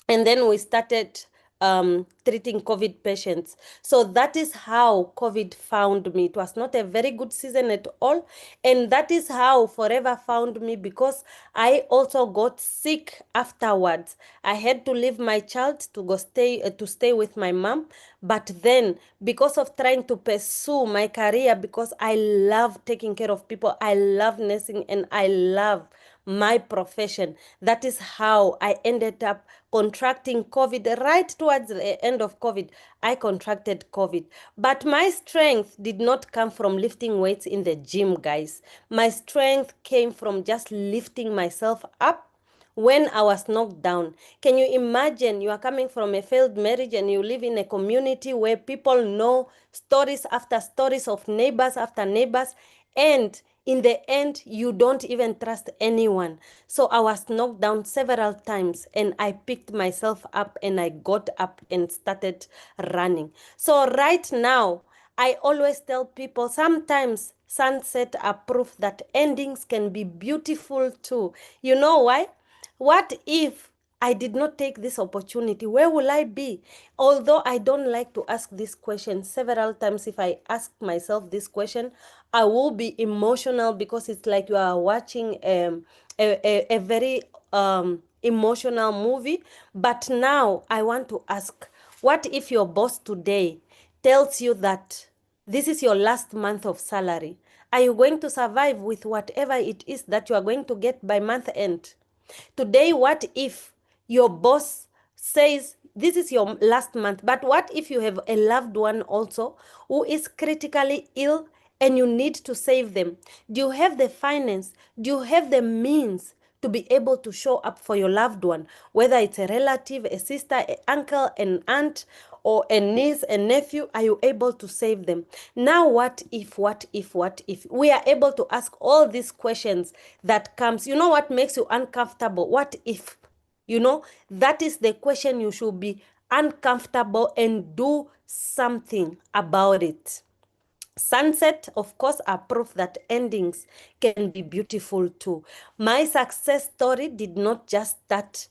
and then we started treating COVID patients. So that is how COVID found me. It was not a very good season at all. And that is how Forever found me, because I also got sick afterwards. I had to leave my child to go stay with my mom. But then, because of trying to pursue my career, because I love taking care of people, I love nursing, and I love my profession. That is how I ended up contracting COVID. Right towards the end of COVID, I contracted COVID. But my strength did not come from lifting weights in the gym, guys. My strength came from just lifting myself up when I was knocked down. Can you imagine you are coming from a failed marriage and you live in a community where people know stories after stories of neighbors after neighbors, and in the end, you don't even trust anyone. So I was knocked down several times and I picked myself up and I got up and started running. So right now, I always tell people sometimes sunset are proof that endings can be beautiful too. You know why? What if I did not take this opportunity? Where will I be? Although I don't like to ask this question several times, if I ask myself this question, I will be emotional because it's like you are watching a very emotional movie. But now I want to ask, what if your boss today tells you that this is your last month of salary? Are you going to survive with whatever it is that you are going to get by month end? Today, what if your boss says this is your last month, but what if you have a loved one also who is critically ill and you need to save them? Do you have the finance? Do you have the means to be able to show up for your loved one, whether it's a relative, a sister, an uncle, an aunt, or a niece, a nephew? Are you able to save them? Now, what if, what if? We are able to ask all these questions that comes. You know what makes you uncomfortable? What if? You know, that is the question you should be uncomfortable and do something about it. Sunset, of course, are proof that endings can be beautiful too. My success story did not just start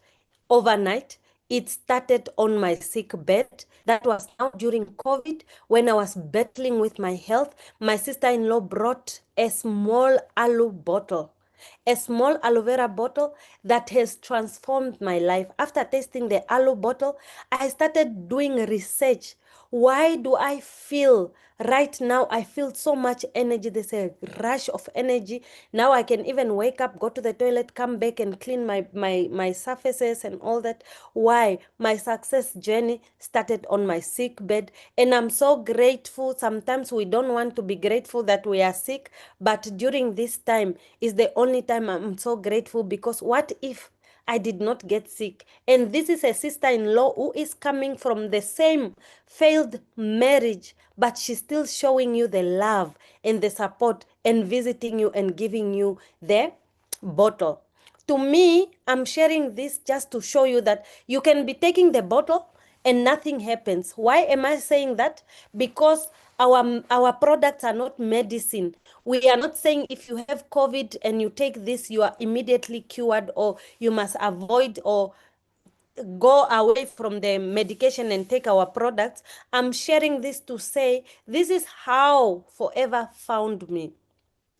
overnight. It started on my sick bed. That was now during COVID when I was battling with my health. My sister-in-law brought a small aloe bottle, a small aloe vera bottle that has transformed my life. After tasting the aloe bottle, I started doing research. Why do I feel right now? I feel so much energy. There's a rush of energy. Now I can even wake up, go to the toilet, come back and clean my surfaces and all that. Why? My success journey started on my sick bed, and I'm so grateful. Sometimes we don't want to be grateful that we are sick, but during this time is the only time I'm so grateful, because what if I did not get sick? And this is a sister-in-law who is coming from the same failed marriage, but she's still showing you the love and the support and visiting you and giving you the bottle. To me, I'm sharing this just to show you that you can be taking the bottle and nothing happens. Why am I saying that? Because our products are not medicine. We are not saying if you have COVID and you take this, you are immediately cured, or you must avoid or go away from the medication and take our products. I'm sharing this to say this is how Forever found me.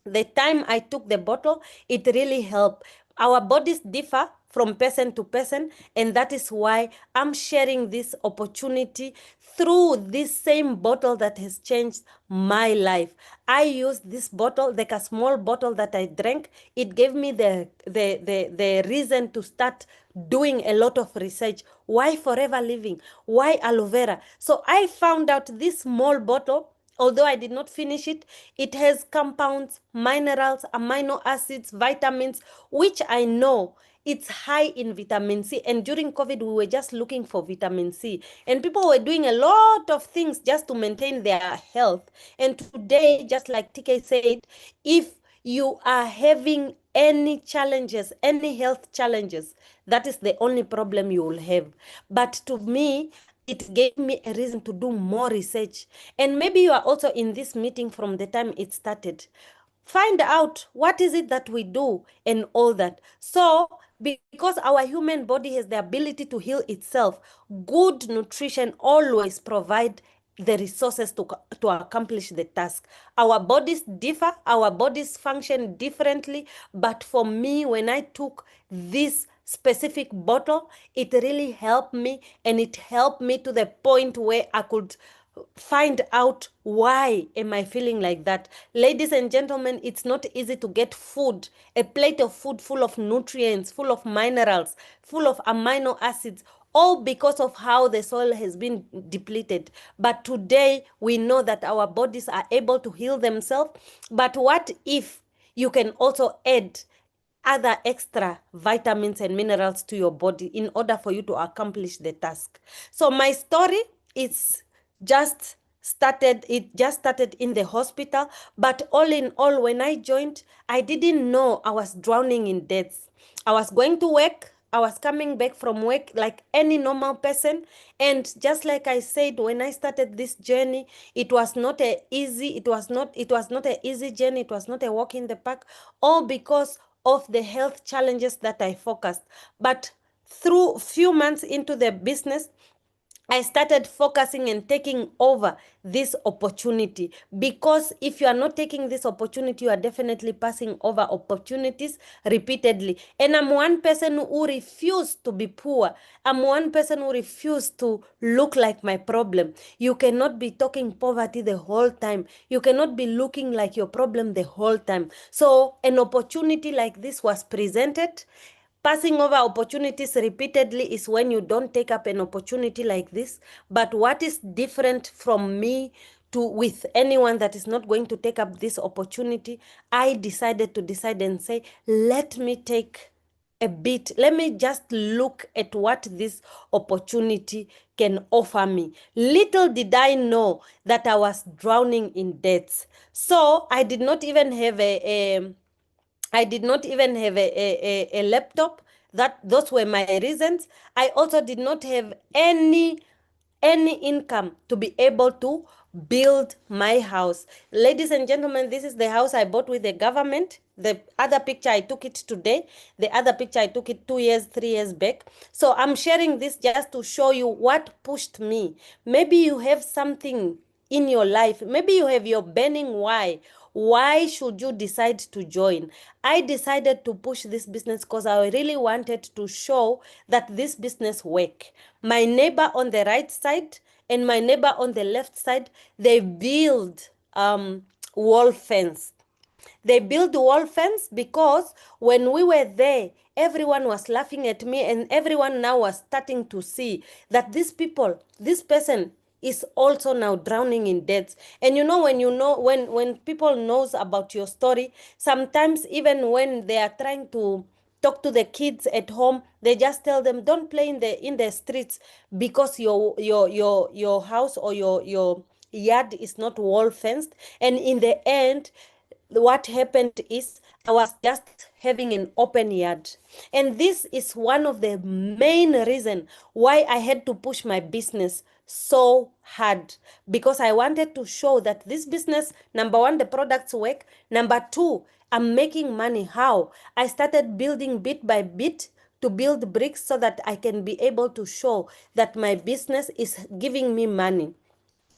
The time I took the bottle, it really helped. Our bodies differ from person to person, and that is why I'm sharing this opportunity through this same bottle that has changed my life. I used this bottle, like a small bottle that I drank. It gave me the reason to start doing a lot of research. Why Forever Living? Why aloe vera? So I found out this small bottle, although I did not finish it, it has compounds, minerals, amino acids, vitamins, which I know it's high in vitamin C. And during COVID, we were just looking for vitamin C. And people were doing a lot of things just to maintain their health. And today, just like TK said, if you are having any challenges, any health challenges, that is the only problem you will have. But to me, it gave me a reason to do more research. And maybe you are also in this meeting from the time it started. Find out what is it that we do and all that. So, because our human body has the ability to heal itself, good nutrition always provide the resources to accomplish the task. Our bodies differ, our bodies function differently. But for me, when I took this specific bottle, it really helped me, and it helped me to the point where I could find out why am I feeling like that. Ladies and gentlemen, it's not easy to get food, a plate of food full of nutrients, full of minerals, full of amino acids, all because of how the soil has been depleted. But today we know that our bodies are able to heal themselves. But what if you can also add other extra vitamins and minerals to your body in order for you to accomplish the task. So my story is just started in the hospital, but all in all, when I joined, I didn't know I was drowning in debts. I was going to work, I was coming back from work like any normal person. And just like I said, when I started this journey, it was not a easy, it was not a easy journey, it was not a walk in the park, all because of the health challenges that I focused. But through few months into the business, I started focusing and taking over this opportunity, because if you are not taking this opportunity, you are definitely passing over opportunities repeatedly. And I'm one person who refused to be poor. I'm one person who refused to look like my problem. You cannot be talking poverty the whole time. You cannot be looking like your problem the whole time. So an opportunity like this was presented. Passing over opportunities repeatedly is when you don't take up an opportunity like this. But what is different from me to with anyone that is not going to take up this opportunity, I decided to decide and say, let me take a bit, let me just look at what this opportunity can offer me. Little did I know that I was drowning in debts. So I did not even have a laptop. That those were my reasons. I also did not have any income to be able to build my house. Ladies and gentlemen, this is the house I bought with the government. The other picture I took it today. The other picture I took it 2 years, 3 years back. So I'm sharing this just to show you what pushed me. Maybe you have something in your life. Maybe you have your burning why. Why should you decide to join? I decided to push this business because I really wanted to show that this business work. My neighbor on the right side and my neighbor on the left side, they build wall fence. They built the wall fence because when we were there, everyone was laughing at me, and everyone now was starting to see that these people, this person is also now drowning in debts. And when people knows about your story, sometimes even when they are trying to talk to the kids at home, they just tell them don't play in the streets because your house or your yard is not wall fenced. And in the end, what happened is I was just having an open yard. And this is one of the main reason why I had to push my business so hard, because I wanted to show that this business, number one, the products work. Number two, I'm making money. How? I started building bit by bit to build bricks so that I can be able to show that my business is giving me money.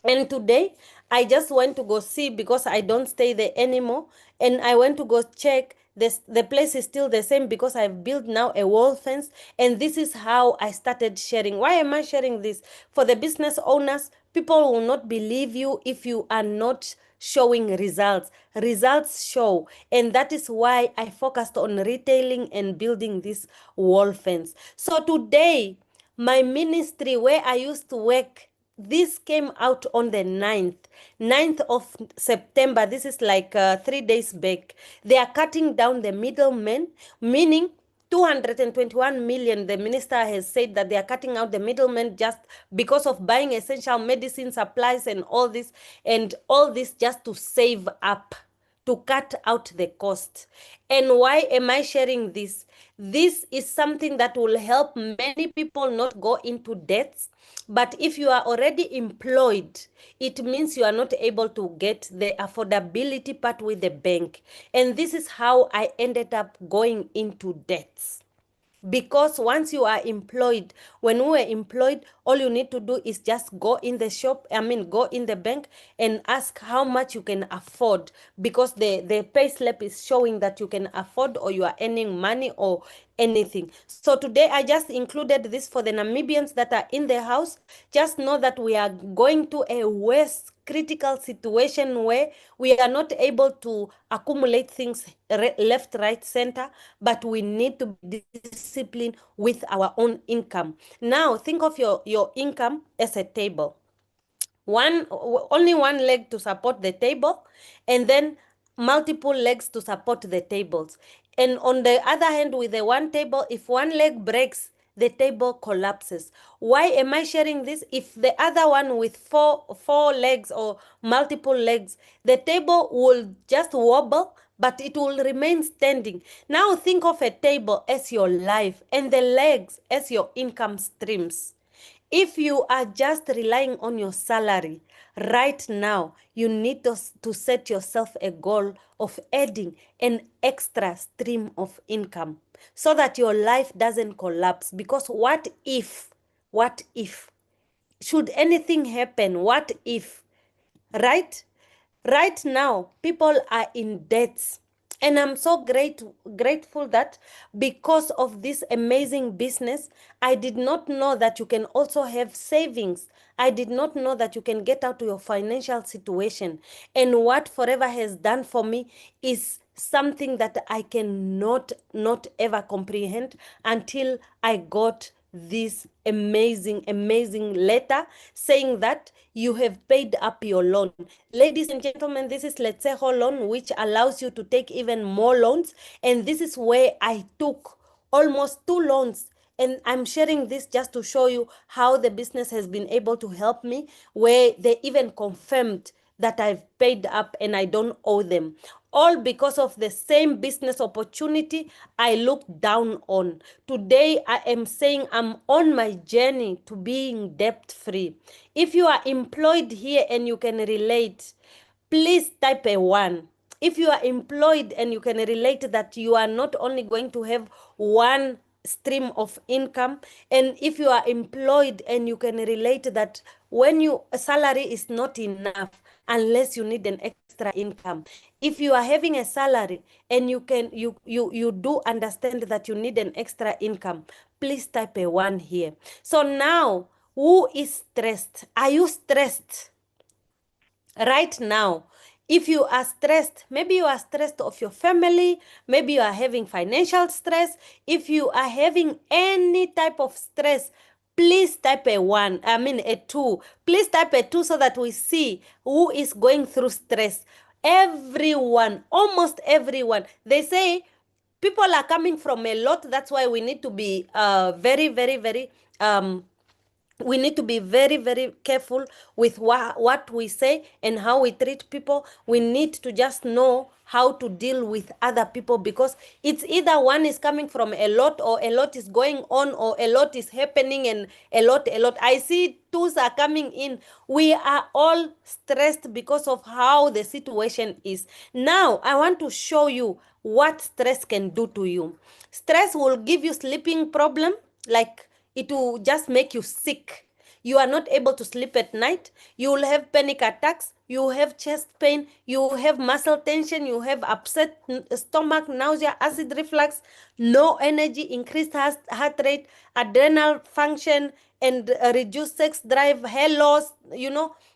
And today, I just went to go see because I don't stay there anymore. And I went to go check. The place is still the same because I've built now a wall fence. And this is how I started sharing. Why am I sharing this? For the business owners, people will not believe you if you are not showing results. Results show. And that is why I focused on retailing and building this wall fence. So today, my ministry where I used to work, this came out on the 9th of September. This is like 3 days back. They are cutting down the middlemen, meaning 221 million. The minister has said that they are cutting out the middlemen just because of buying essential medicine supplies and all this just to save up, to cut out the cost. And why am I sharing this? This is something that will help many people not go into debts. But if you are already employed, it means you are not able to get the affordability part with the bank. And this is how I ended up going into debts. Because once you are employed, when we were employed, all you need to do is just go in the shop, go in the bank and ask how much you can afford, because the pay slip is showing that you can afford or you are earning money or anything. So today I just included this for the Namibians that are in the house. Just know that we are going to a worse critical situation where we are not able to accumulate things left, right, center, but we need to be disciplined with our own income. Now, think of your income as a table. Only one leg to support the table, and then multiple legs to support the tables. And on the other hand, with the one table, if one leg breaks, the table collapses. Why am I sharing this? If the other one with four legs or multiple legs, the table will just wobble, but it will remain standing. Now think of a table as your life and the legs as your income streams. If you are just relying on your salary right now, you need to set yourself a goal of adding an extra stream of income so that your life doesn't collapse. Because what if, should anything happen, what if, right? Right now, people are in debts. And I'm so grateful that because of this amazing business, I did not know that you can also have savings. I did not know that you can get out of your financial situation. And what Forever has done for me is something that I cannot not ever comprehend until I got this amazing letter saying that you have paid up your loan. Ladies and gentlemen, this is Letseho loan, which allows you to take even more loans. And this is where I took almost 2 loans. And I'm sharing this just to show you how the business has been able to help me, where they even confirmed that I've paid up and I don't owe them. All because of the same business opportunity I looked down on. Today, I am saying I'm on my journey to being debt free. If you are employed here and you can relate, please type a 1. If you are employed and you can relate that you are not only going to have one stream of income, and if you are employed and you can relate that when your salary is not enough unless you need an extra income. If you are having a salary and you do understand that you need an extra income, please type a 1 here. So now, who is stressed? Are you stressed right now? If you are stressed, maybe you are stressed of your family, maybe you are having financial stress. If you are having any type of stress, please type a 1, a 2. Please type a 2 so that we see who is going through stress. Everyone, almost everyone. They say people are coming from a lot. That's why we need to be very we need to be very careful with what we say and how we treat people. We need to just know how to deal with other people, because it's either one is coming from a lot, or a lot is going on, or a lot is happening, and a lot. I see twos are coming in. We are all stressed because of how the situation is. Now, I want to show you what stress can do to you. Stress will give you sleeping problem, like it will just make you sick. You are not able to sleep at night. You will have panic attacks. You have chest pain. You have muscle tension. You have upset stomach, nausea, acid reflux, no energy, increased heart rate, adrenal function, and reduced sex drive, hair loss,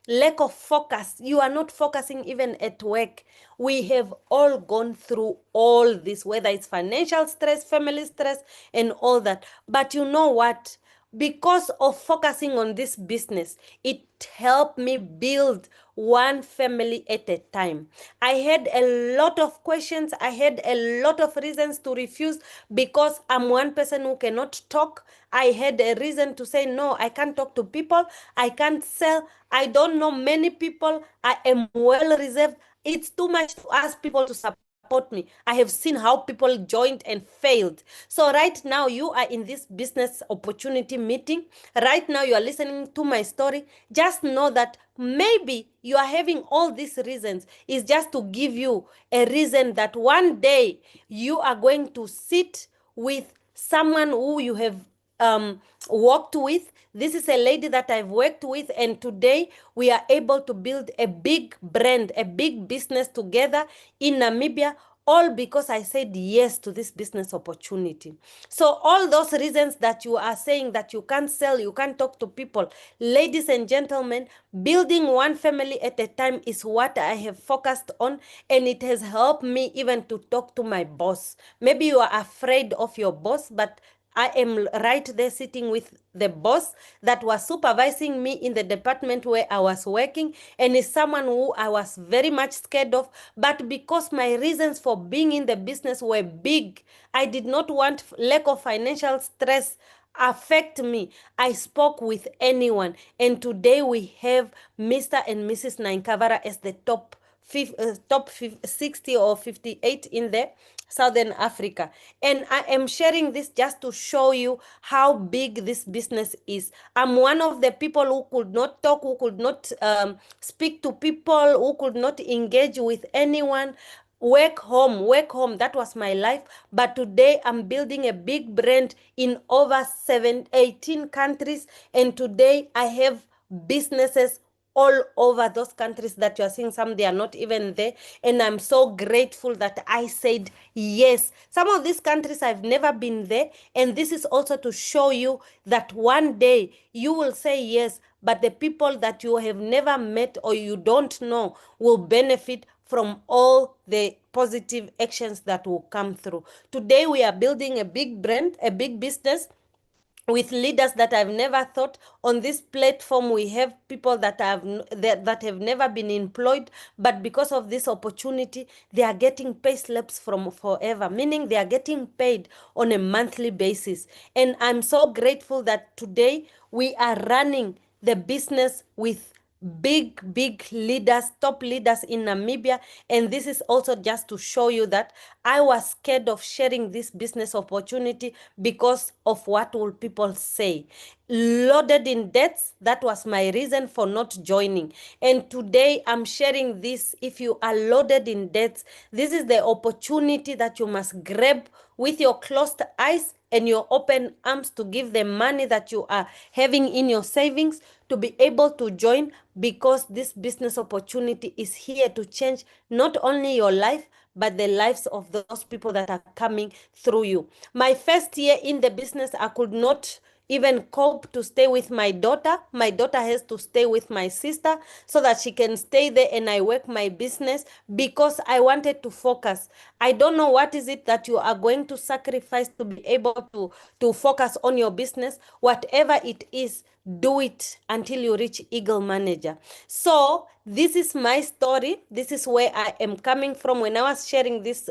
lack of focus. You are not focusing even at work. We have all gone through all this, whether it's financial stress, family stress, and all that. But you know what? Because of focusing on this business, it helped me build one family at a time. I had a lot of questions. I had a lot of reasons to refuse, because I'm one person who cannot talk. I had a reason to say, no, I can't talk to people. I can't sell. I don't know many people. I am well reserved. It's too much to ask people to support me. I have seen how people joined and failed. So right now, you are in this business opportunity meeting. Right now, you are listening to my story. Just know that maybe you are having all these reasons is just to give you a reason that one day you are going to sit with someone who you have worked with. This is a lady that I've worked with, and today we are able to build a big brand, a big business together in Namibia, all because I said yes to this business opportunity. So all those reasons that you are saying that you can't sell, you can't talk to people, ladies and gentlemen, building one family at a time is what I have focused on, and it has helped me even to talk to my boss. Maybe you are afraid of your boss, but I am right there sitting with the boss that was supervising me in the department where I was working, and is someone who I was very much scared of. But because my reasons for being in the business were big, I did not want lack of financial stress affect me. I spoke with anyone, and today we have Mr. and Mrs. Nankavara as the top 60 or 58 in the Southern Africa. And I am sharing this just to show you how big this business is. I'm one of the people who could not talk, who could not speak to people, who could not engage with anyone. Work home, work home. That was my life. But today I'm building a big brand in over 18 countries. And today I have businesses all over those countries that you are seeing. Some they are not even there, and I'm so grateful that I said yes. Some of these countries I've never been there, and this is also to show you that one day you will say yes, but the people that you have never met or you don't know will benefit from all the positive actions that will come through. Today we are building a big brand, a big business with leaders that I've never thought. On this platform we have people that have never been employed, but because of this opportunity they are getting pay slips from forever, meaning they are getting paid on a monthly basis. And I'm so grateful that today we are running the business with big leaders, top leaders in Namibia. And this is also just to show you that I was scared of sharing this business opportunity because of what will people say. Loaded in debts, that was my reason for not joining. And today I'm sharing this. If you are loaded in debts, this is the opportunity that you must grab with your closed eyes and your open arms to give the money that you are having in your savings to be able to join, because this business opportunity is here to change not only your life, but the lives of those people that are coming through you. My first year in the business, I could not even cope to stay with my daughter. My daughter has to stay with my sister so that she can stay there and I work my business because I wanted to focus. I don't know what is it that you are going to sacrifice to be able to focus on your business. Whatever it is, do it until you reach Eagle Manager. So this is my story. This is where I am coming from. When I was sharing this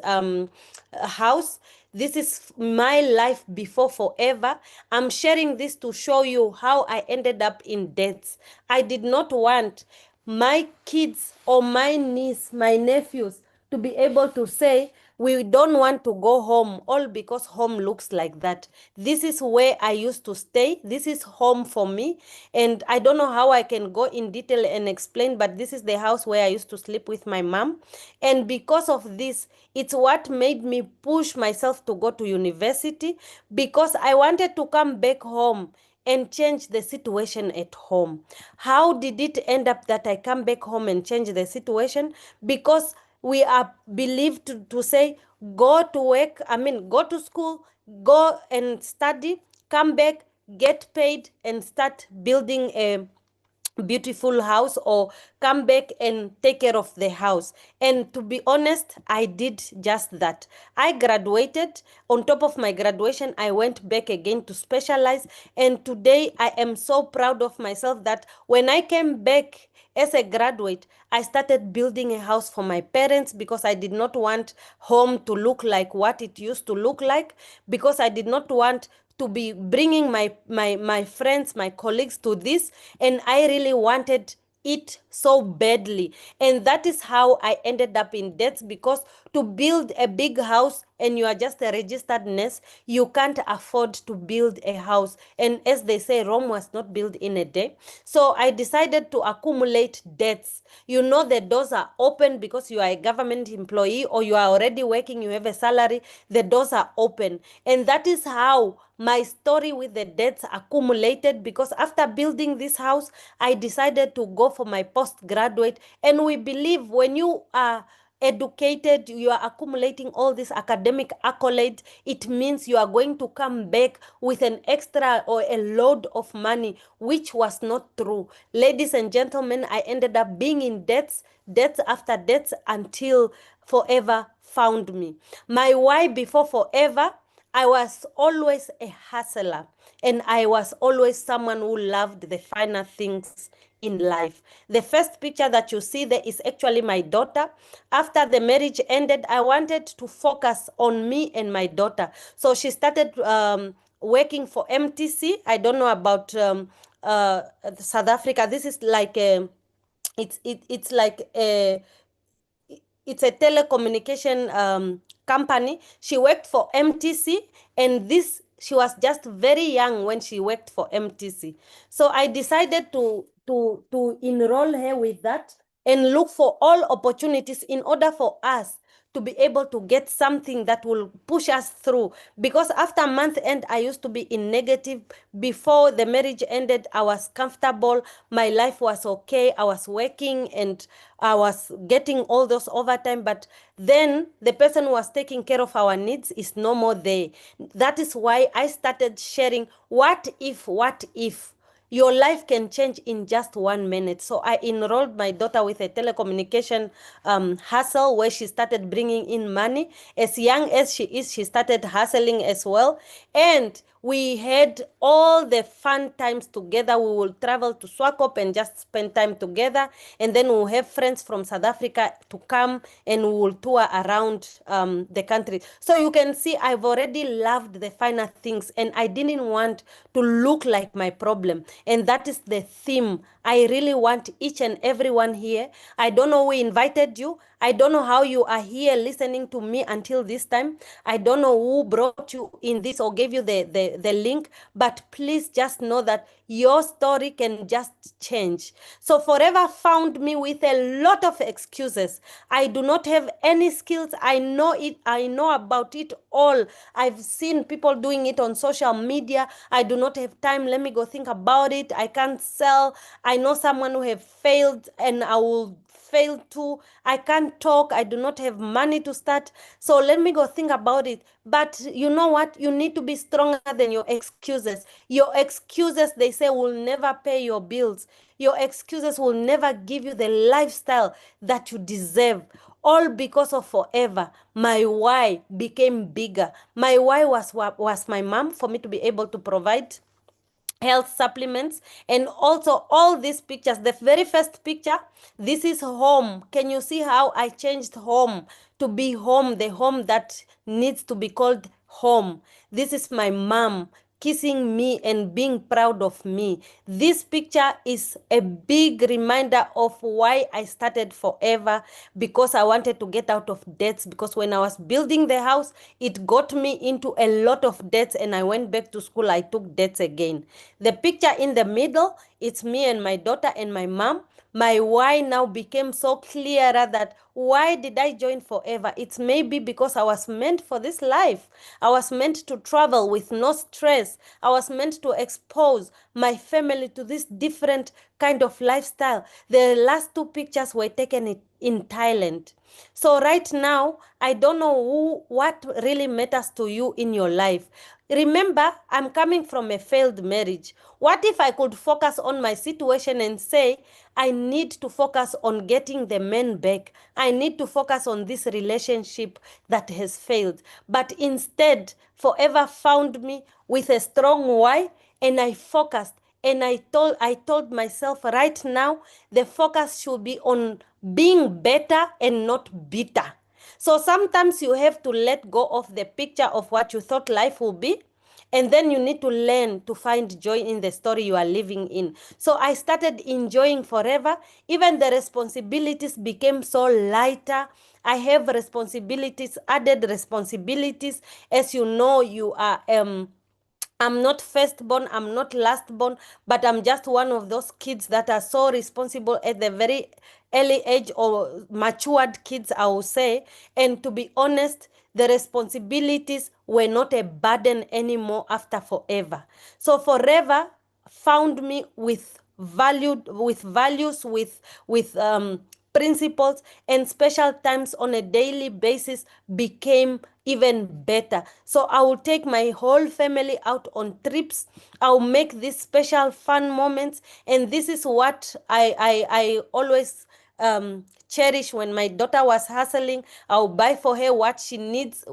house, this is my life before forever. I'm sharing this to show you how I ended up in debts. I did not want my kids or my niece, my nephews to be able to say, we don't want to go home, all because home looks like that. This is where I used to stay. This is home for me. And I don't know how I can go in detail and explain, but this is the house where I used to sleep with my mom. And because of this, it's what made me push myself to go to university, because I wanted to come back home and change the situation at home. How did it end up that I come back home and change the situation? Because we are believed to say, go to work, go to school, go and study, come back, get paid, and start building a beautiful house, or come back and take care of the house. And to be honest, I did just that. I graduated. On top of my graduation, I went back again to specialize, and today I am so proud of myself that when I came back as a graduate, I started building a house for my parents, because I did not want home to look like what it used to look like, because I did not want to be bringing my friends, my colleagues to this, and I really wanted it so badly. And that is how I ended up in debts, because to build a big house and you are just a registered nurse, you can't afford to build a house. And as they say, Rome was not built in a day. So I decided to accumulate debts. You know, the doors are open because you are a government employee or you are already working, you have a salary, the doors are open. And that is how my story with the debts accumulated, because after building this house, I decided to go for my postgraduate. And we believe when you are educated, you are accumulating all this academic accolade, it means you are going to come back with an extra or a load of money, which was not true. Ladies and gentlemen, I ended up being in debts, debts after debts, until forever found me. My why before forever, I was always a hustler, and I was always someone who loved the finer things in life. The first picture that you see there is actually my daughter. After the marriage ended, I wanted to focus on me and my daughter. So she started working for MTC. I don't know about South Africa. This is like a, it's like a, it's a telecommunication company. She worked for MTC, and this, she was just very young when she worked for MTC. So I decided to enroll her with that and look for all opportunities in order for us to be able to get something that will push us through. Because after month end, I used to be in negative. Before the marriage ended, I was comfortable. My life was okay. I was working and I was getting all those overtime. But then the person who was taking care of our needs is no more there. That is why I started sharing what if your life can change in just 1 minute. So I enrolled my daughter with a telecommunication hustle where she started bringing in money. As young as she is, she started hustling as well. And we had all the fun times together. We will travel to Swakop and just spend time together. And then we'll have friends from South Africa to come and we will tour around the country. So you can see I've already loved the finer things and I didn't want to look like my problem. And that is the theme. I really want each and everyone here. I don't know who invited you. I don't know how you are here listening to me until this time. I don't know who brought you in this or gave you the link, but please just know that your story can just change. So Forever found me with a lot of excuses. I do not have any skills. I know it. I know about it all. I've seen people doing it on social media. I do not have time. Let me go think about it. I can't sell. I know someone who have failed and I will fail too. I can't talk. I do not have money to start. So let me go think about it. But you know what? You need to be stronger than your excuses. Your excuses, they say, will never pay your bills. Your excuses will never give you the lifestyle that you deserve. All because of Forever. My why became bigger. My why was my mom, for me to be able to provide health supplements. And also all these pictures, the very first picture, this is home. Can you see how I changed home to be home, the home that needs to be called home? This is my mom kissing me and being proud of me. This picture is a big reminder of why I started Forever, because I wanted to get out of debts. Because when I was building the house, it got me into a lot of debts, and I went back to school, I took debts again. The picture in the middle, it's me and my daughter and my mom. My why now became so clearer, that why did I join Forever? It's maybe because I was meant for this life. I was meant to travel with no stress. I was meant to expose my family to this different kind of lifestyle. The last two pictures were taken in Thailand. So right now, I don't know what really matters to you in your life. Remember, I'm coming from a failed marriage. What if I could focus on my situation and say, I need to focus on getting the men back. I need to focus on this relationship that has failed. But instead, Forever found me with a strong why, and I focused. And I told myself, right now, the focus should be on being better and not bitter. So sometimes you have to let go of the picture of what you thought life will be. And then you need to learn to find joy in the story you are living in. So I started enjoying Forever. Even the responsibilities became so lighter. I have responsibilities, added responsibilities. As you know, you are I'm not firstborn, I'm not lastborn, but I'm just one of those kids that are so responsible at the very early age, or matured kids, I will say. And to be honest, the responsibilities were not a burden anymore after Forever. So Forever found me with values, with principles, and special times on a daily basis became even better. So I will take my whole family out on trips. I'll make these special fun moments, and this is what I always cherish when my daughter was hustling. I'll buy for her what she needs.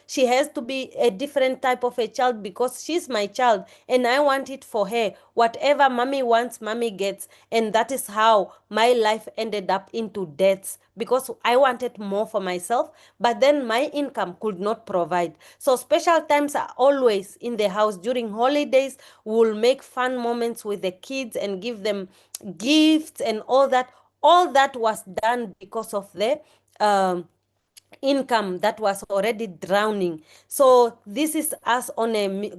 She has to be a different type of a child because she's my child and I want it for her. Whatever mommy wants, mommy gets. And that is how my life ended up into debts because I wanted more for myself, but then my income could not provide. So special times are always in the house. During holidays, we'll make fun moments with the kids and give them gifts and all that. All that was done because of the income that was already drowning. So this is us on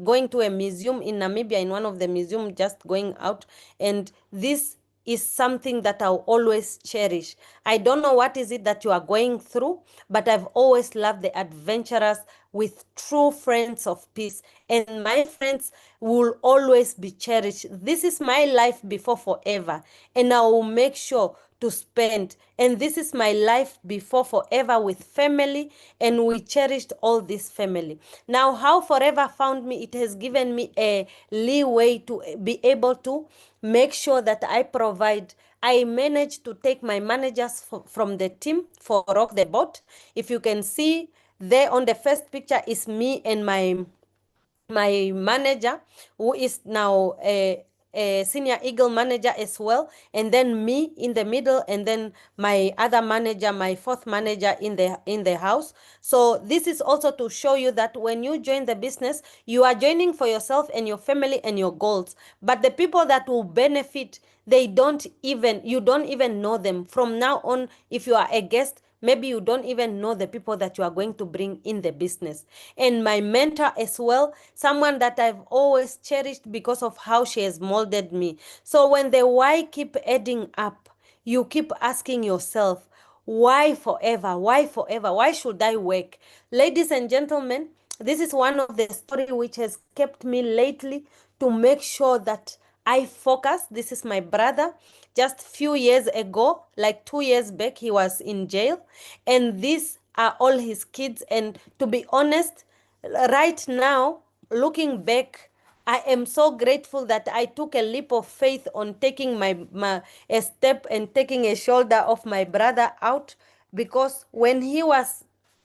going to a museum in Namibia, in one of the museum, just going out, and this is something that I'll always cherish. I don't know what is it that you are going through, but I've always loved the adventurers with true friends of peace, and my friends will always be cherished. This is my life before forever, and I will make sure to spend. And this is my life before forever with family, and we cherished all this family. Now, how forever found me, it has given me a leeway to be able to make sure that I provide. I managed to take my managers from the team for Rock the Boat. If you can see there on the first picture is me and my manager, who is now a senior eagle manager as well, and then me in the middle, and then my other manager, my fourth manager in the house. So this is also to show you that when you join the business, you are joining for yourself and your family and your goals, but the people that will benefit, you don't even know them. From now on, if you are a guest, maybe you don't even know the people that you are going to bring in the business. And my mentor as well, someone that I've always cherished because of how she has molded me. So when the why keep adding up, you keep asking yourself, why forever? Why forever? Why should I work? Ladies and gentlemen, this is one of the story which has kept me lately to make sure that I focus. This is my brother. Just few years ago, like 2 years back, he was in jail. And these are all his kids. And to be honest, right now, looking back, I am so grateful that I took a leap of faith on taking a step and taking a shoulder of my brother out, because when he was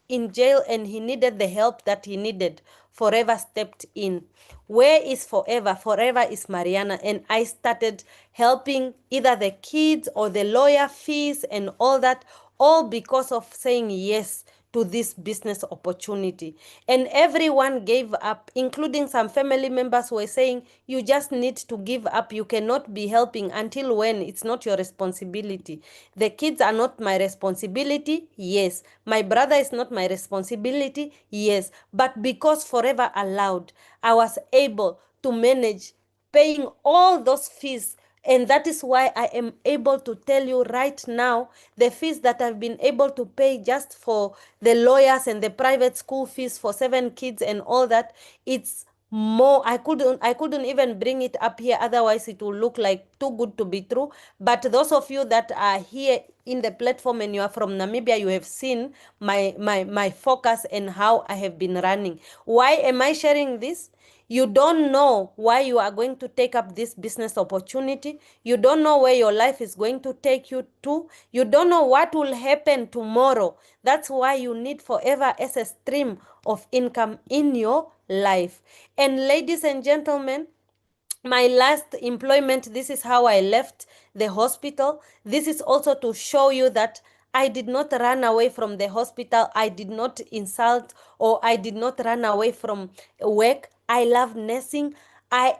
in jail and he needed the help that he needed, Forever stepped in. Where is Forever? Forever is Mariana. And I started helping either the kids or the lawyer fees and all that, all because of saying yes to this business opportunity. And everyone gave up, including some family members who were saying, you just need to give up. You cannot be helping until when? It's not your responsibility. The kids are not my responsibility. Yes. My brother is not my responsibility. Yes. But because Forever allowed, I was able to manage paying all those fees. And that is why I am able to tell you right now, the fees that I've been able to pay just for the lawyers and the private school fees for 7 kids and all that, it's more. I couldn't even bring it up here, otherwise it will look like too good to be true. But those of you that are here in the platform and you are from Namibia, you have seen my focus and how I have been running. Why am I sharing this? You don't know why you are going to take up this business opportunity. You don't know where your life is going to take you to. You don't know what will happen tomorrow. That's why you need Forever as a stream of income in your life. And ladies and gentlemen, my last employment, this is how I left the hospital. This is also to show you that I did not run away from the hospital. I did not insult, or I did not run away from work. I love nursing. I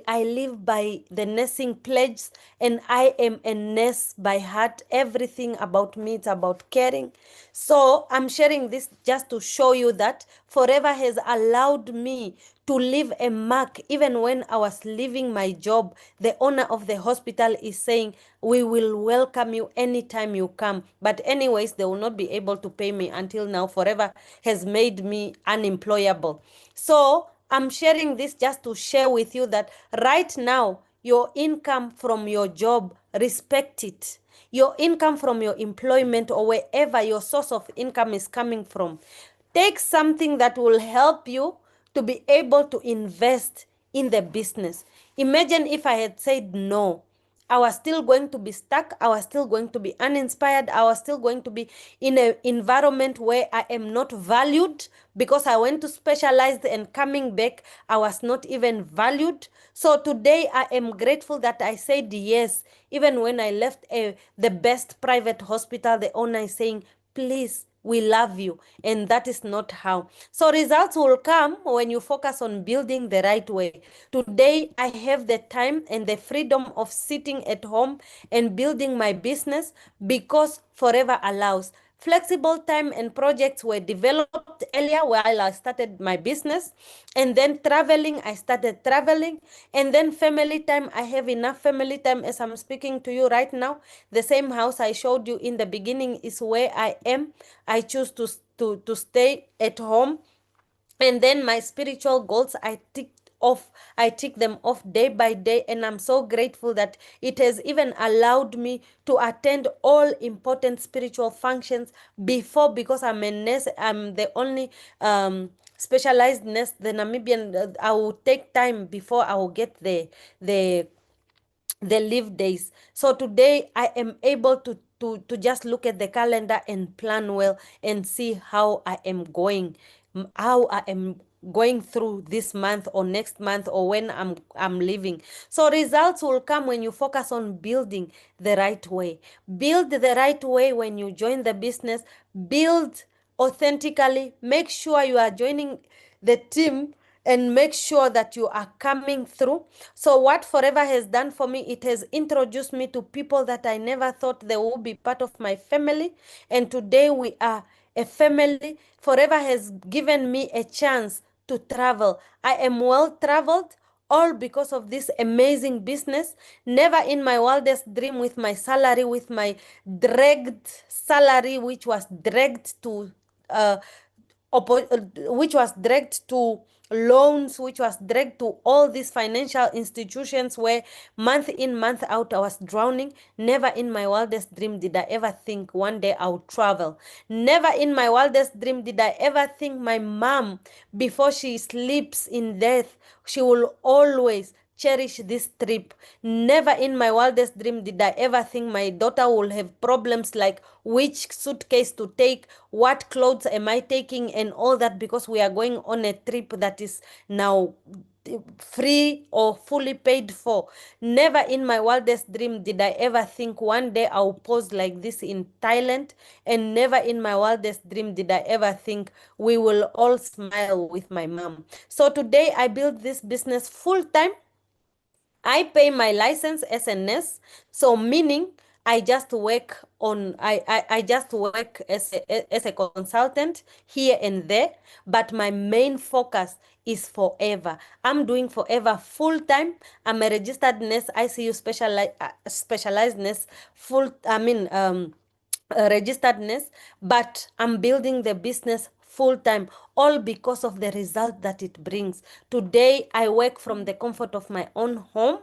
live by the nursing pledge, and I am a nurse by heart. Everything about me is about caring. So I'm sharing this just to show you that Forever has allowed me to leave a mark. Even when I was leaving my job, the owner of the hospital is saying, we will welcome you anytime you come. But anyways, they will not be able to pay me until now. Forever has made me unemployable. So I'm sharing this just to share with you that right now, your income from your job, respect it. Your income from your employment or wherever your source of income is coming from, take something that will help you to be able to invest in the business. Imagine if I had said no. I was still going to be stuck. I was still going to be uninspired. I was still going to be in an environment where I am not valued because I went to specialize, and coming back, I was not even valued. So today I am grateful that I said yes. Even when I left the best private hospital, the owner is saying, please, we love you. And that is not how. So results will come when you focus on building the right way. Today, I have the time and the freedom of sitting at home and building my business because Forever allows. Flexible time and projects were developed earlier while I started my business. And then traveling, I started traveling. And then family time, I have enough family time as I'm speaking to you right now. The same house I showed you in the beginning is where I am. I choose to stay at home. And then my spiritual goals, I tick them off day by day, and I'm so grateful that it has even allowed me to attend all important spiritual functions before, because I'm a nurse. I'm the only specialized nurse, the Namibian. I will take time before I will get the the leave days. So today I am able to just look at the calendar and plan well and see how I am going, how I am going through this month or next month or when I'm leaving. So results will come when you focus on building the right way. Build the right way when you join the business. Build authentically. Make sure you are joining the team and make sure that you are coming through. So what Forever has done for me, it has introduced me to people that I never thought they would be part of my family. And today we are a family. Forever has given me a chance to travel. I am well traveled, all because of this amazing business. Never in my wildest dream, with my salary, with my dragged salary, which was dragged to uh, which was dragged to loans, which was dragged to all these financial institutions where month in, month out, I was drowning. Never in my wildest dream did I ever think one day I would travel. Never in my wildest dream did I ever think my mom, before she sleeps in death, she will always cherish this trip. Never in my wildest dream did I ever think my daughter will have problems like which suitcase to take, what clothes am I taking, and all that, because we are going on a trip that is now free or fully paid for. Never in my wildest dream did I ever think one day I'll pose like this in Thailand, and never in my wildest dream did I ever think we will all smile with my mom. So today I built this business full time. I pay my license as a nurse, so meaning I just work on I just work as a consultant here and there, but my main focus is Forever. I'm doing Forever full time. I'm a registered nurse, ICU specialized nurse, full I mean a registered nurse, but I'm building the business full time, all because of the result that it brings. Today, I work from the comfort of my own home.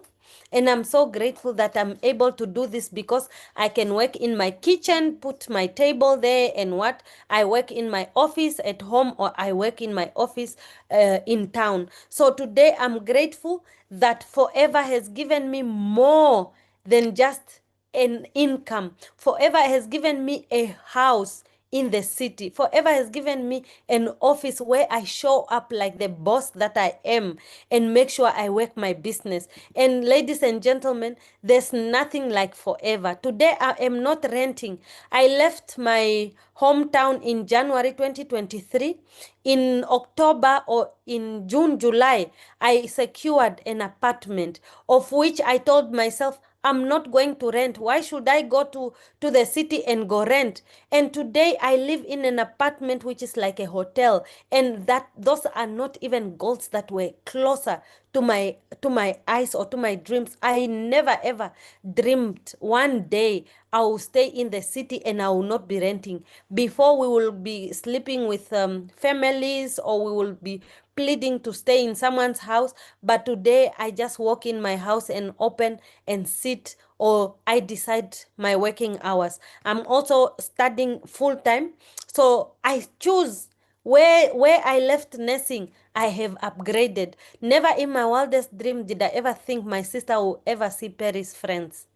And I'm so grateful that I'm able to do this, because I can work in my kitchen, put my table there, and what I work in my office at home, or I work in my office in town. So today, I'm grateful that Forever has given me more than just an income. Forever has given me a house in the city. Forever has given me an office where I show up like the boss that I am and make sure I work my business. And ladies and gentlemen, there's nothing like Forever. Today I am not renting. I left my hometown in January 2023. In October or in June, July, I secured an apartment, of which I told myself, I'm not going to rent. Why should I go to the city and go rent? And today I live in an apartment which is like a hotel. And that those are not even goals that were closer to my eyes or to my dreams. I never ever dreamed one day I will stay in the city and I will not be renting. Before, we will be sleeping with families, or we will be pleading to stay in someone's house. But today I just walk in my house and open and sit, or I decide my working hours. I'm also studying full time. So I choose where I left nursing, I have upgraded. Never in my wildest dream did I ever think my sister will ever see Paris friends.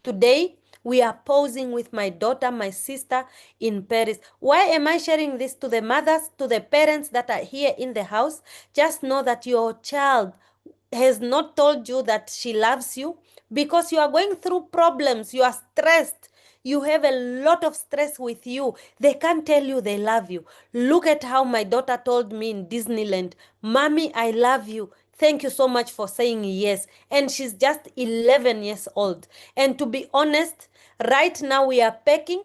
Today, we are posing with my daughter, my sister in Paris. Why am I sharing this to the mothers, to the parents that are here in the house? Just know that your child has not told you that she loves you because you are going through problems, you are stressed, you have a lot of stress with you. They can't tell you they love you. Look at how my daughter told me in Disneyland, Mommy, I love you. Thank you so much for saying yes. And she's just 11 years old. And to be honest, right now we are packing.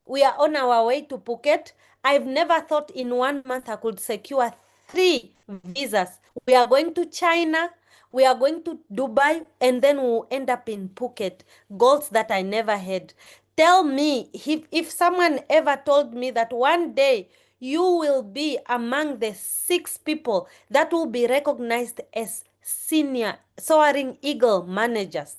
We are on our way to Phuket. I've never thought in 1 month I could secure 3 visas. We are going to China, we are going to Dubai, and then we'll end up in Phuket. Goals that I never had. Tell me, if someone ever told me that one day you will be among the 6 people that will be recognized as senior soaring eagle managers.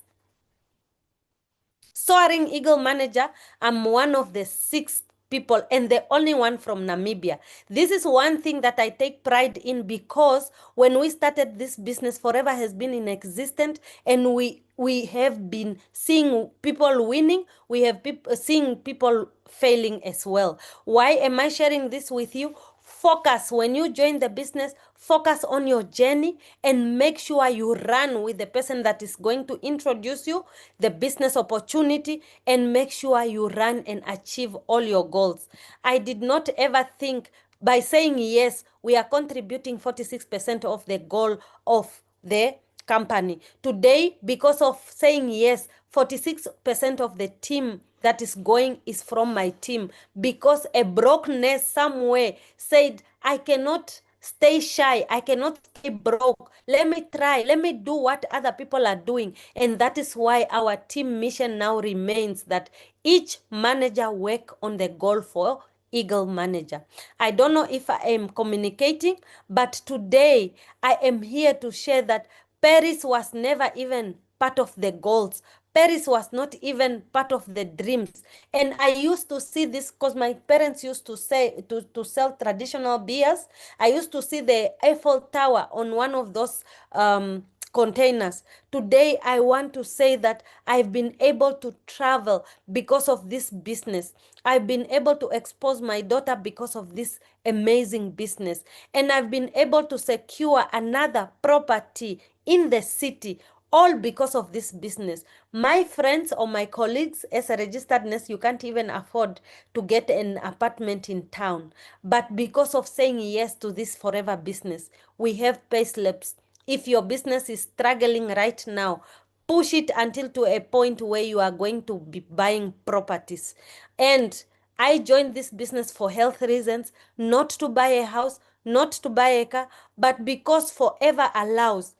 Soaring eagle manager, I'm one of the 6 people and the only one from Namibia. This is one thing that I take pride in because when we started this business, Forever has been in existence, and we have been seeing people winning, we have seeing people failing as well. Why am I sharing this with you? Focus when you join the business, focus on your journey and make sure you run with the person that is going to introduce you the business opportunity, and make sure you run and achieve all your goals. I did not ever think by saying yes we are contributing 46% of the goal of the company. Today, because of saying yes, 46% of the team that is going is from my team, because a brokenness somewhere said, I cannot stay shy, I cannot stay broke. Let me try, let me do what other people are doing. And that is why our team mission now remains that each manager work on the goal for Eagle Manager. I don't know if I am communicating, but today I am here to share that Paris was never even part of the goals. Paris was not even part of the dreams. And I used to see this because my parents used to say to sell traditional beers. I used to see the Eiffel Tower on one of those containers. Today, I want to say that I've been able to travel because of this business. I've been able to expose my daughter because of this amazing business. And I've been able to secure another property in the city, all because of this business. My friends or my colleagues, as a registered nurse, you can't even afford to get an apartment in town. But because of saying yes to this Forever business, we have pay slips. If your business is struggling right now, push it until to a point where you are going to be buying properties. And I joined this business for health reasons, not to buy a house, not to buy a car, but because Forever allows.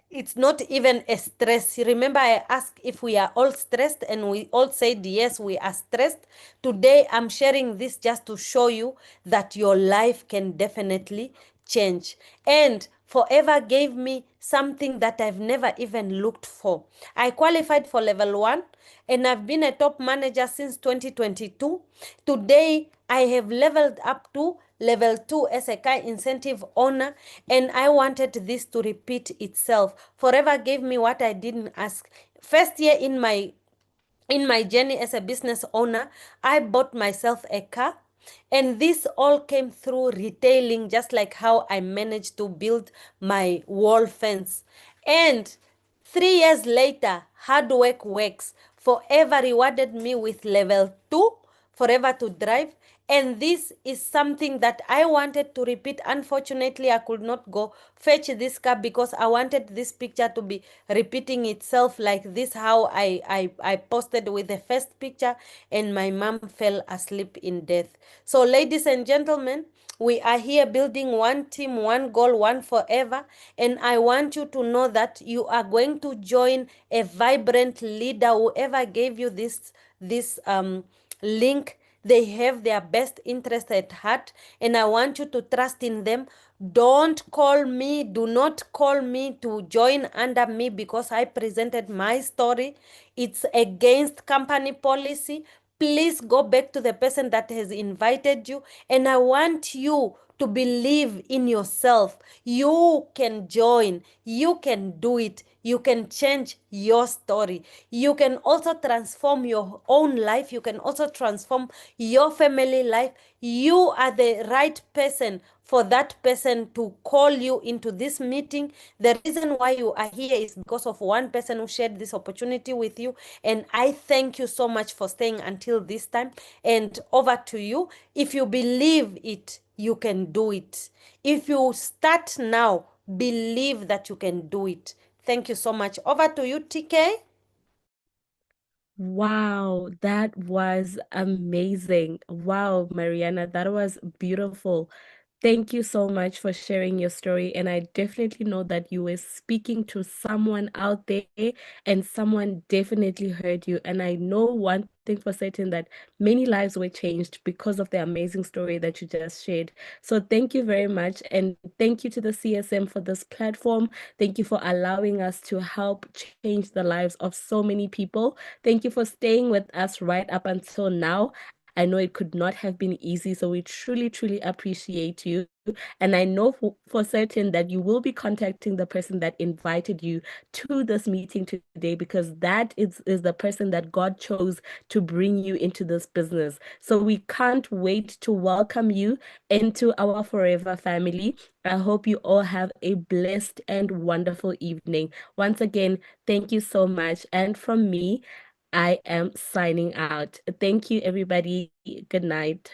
It's not even a stress. Remember, I asked if we are all stressed, and we all said yes, we are stressed. Today, I'm sharing this just to show you that your life can definitely change. And Forever gave me something that I've never even looked for. I qualified for level 1, and I've been a top manager since 2022. Today, I have leveled up to level 2 as a car incentive owner, and I wanted this to repeat itself. Forever gave me what I didn't ask. First year in my journey as a business owner, I bought myself a car. And this all came through retailing, just like how I managed to build my wall fence. And 3 years later, hard work works. Forever rewarded me with level 2, Forever to drive. And this is something that I wanted to repeat. Unfortunately, I could not go fetch this car because I wanted this picture to be repeating itself like this, how I posted with the first picture, and my mom fell asleep in death. So, ladies and gentlemen, we are here building one team, one goal, one Forever. And I want you to know that you are going to join a vibrant leader. Whoever gave you this link, they have their best interest at heart, and I want you to trust in them. Don't call me, do not call me to join under me because I presented my story. It's against company policy. Please go back to the person that has invited you, and I want you to believe in yourself. You can join, you can do it, you can change your story. You can also transform your own life, you can also transform your family life. You are the right person for that person to call you into this meeting. The reason why you are here is because of one person who shared this opportunity with you. And I thank you so much for staying until this time. And over to you. If you believe it, you can do it. If you start now, believe that you can do it. Thank you so much. Over to you, TK. Wow, that was amazing. Wow, Mariana, that was beautiful. Thank you so much for sharing your story. And I definitely know that you were speaking to someone out there and someone definitely heard you. And I know one thing for certain that many lives were changed because of the amazing story that you just shared. So thank you very much. And thank you to the CSM for this platform. Thank you for allowing us to help change the lives of so many people. Thank you for staying with us right up until now. I know it could not have been easy, so we truly, truly appreciate you. And I know for certain that you will be contacting the person that invited you to this meeting today, because that is the person that God chose to bring you into this business. So we can't wait to welcome you into our forever family. I hope you all have a blessed and wonderful evening. Once again, thank you so much. And from me, I am signing out. Thank you, everybody. Good night.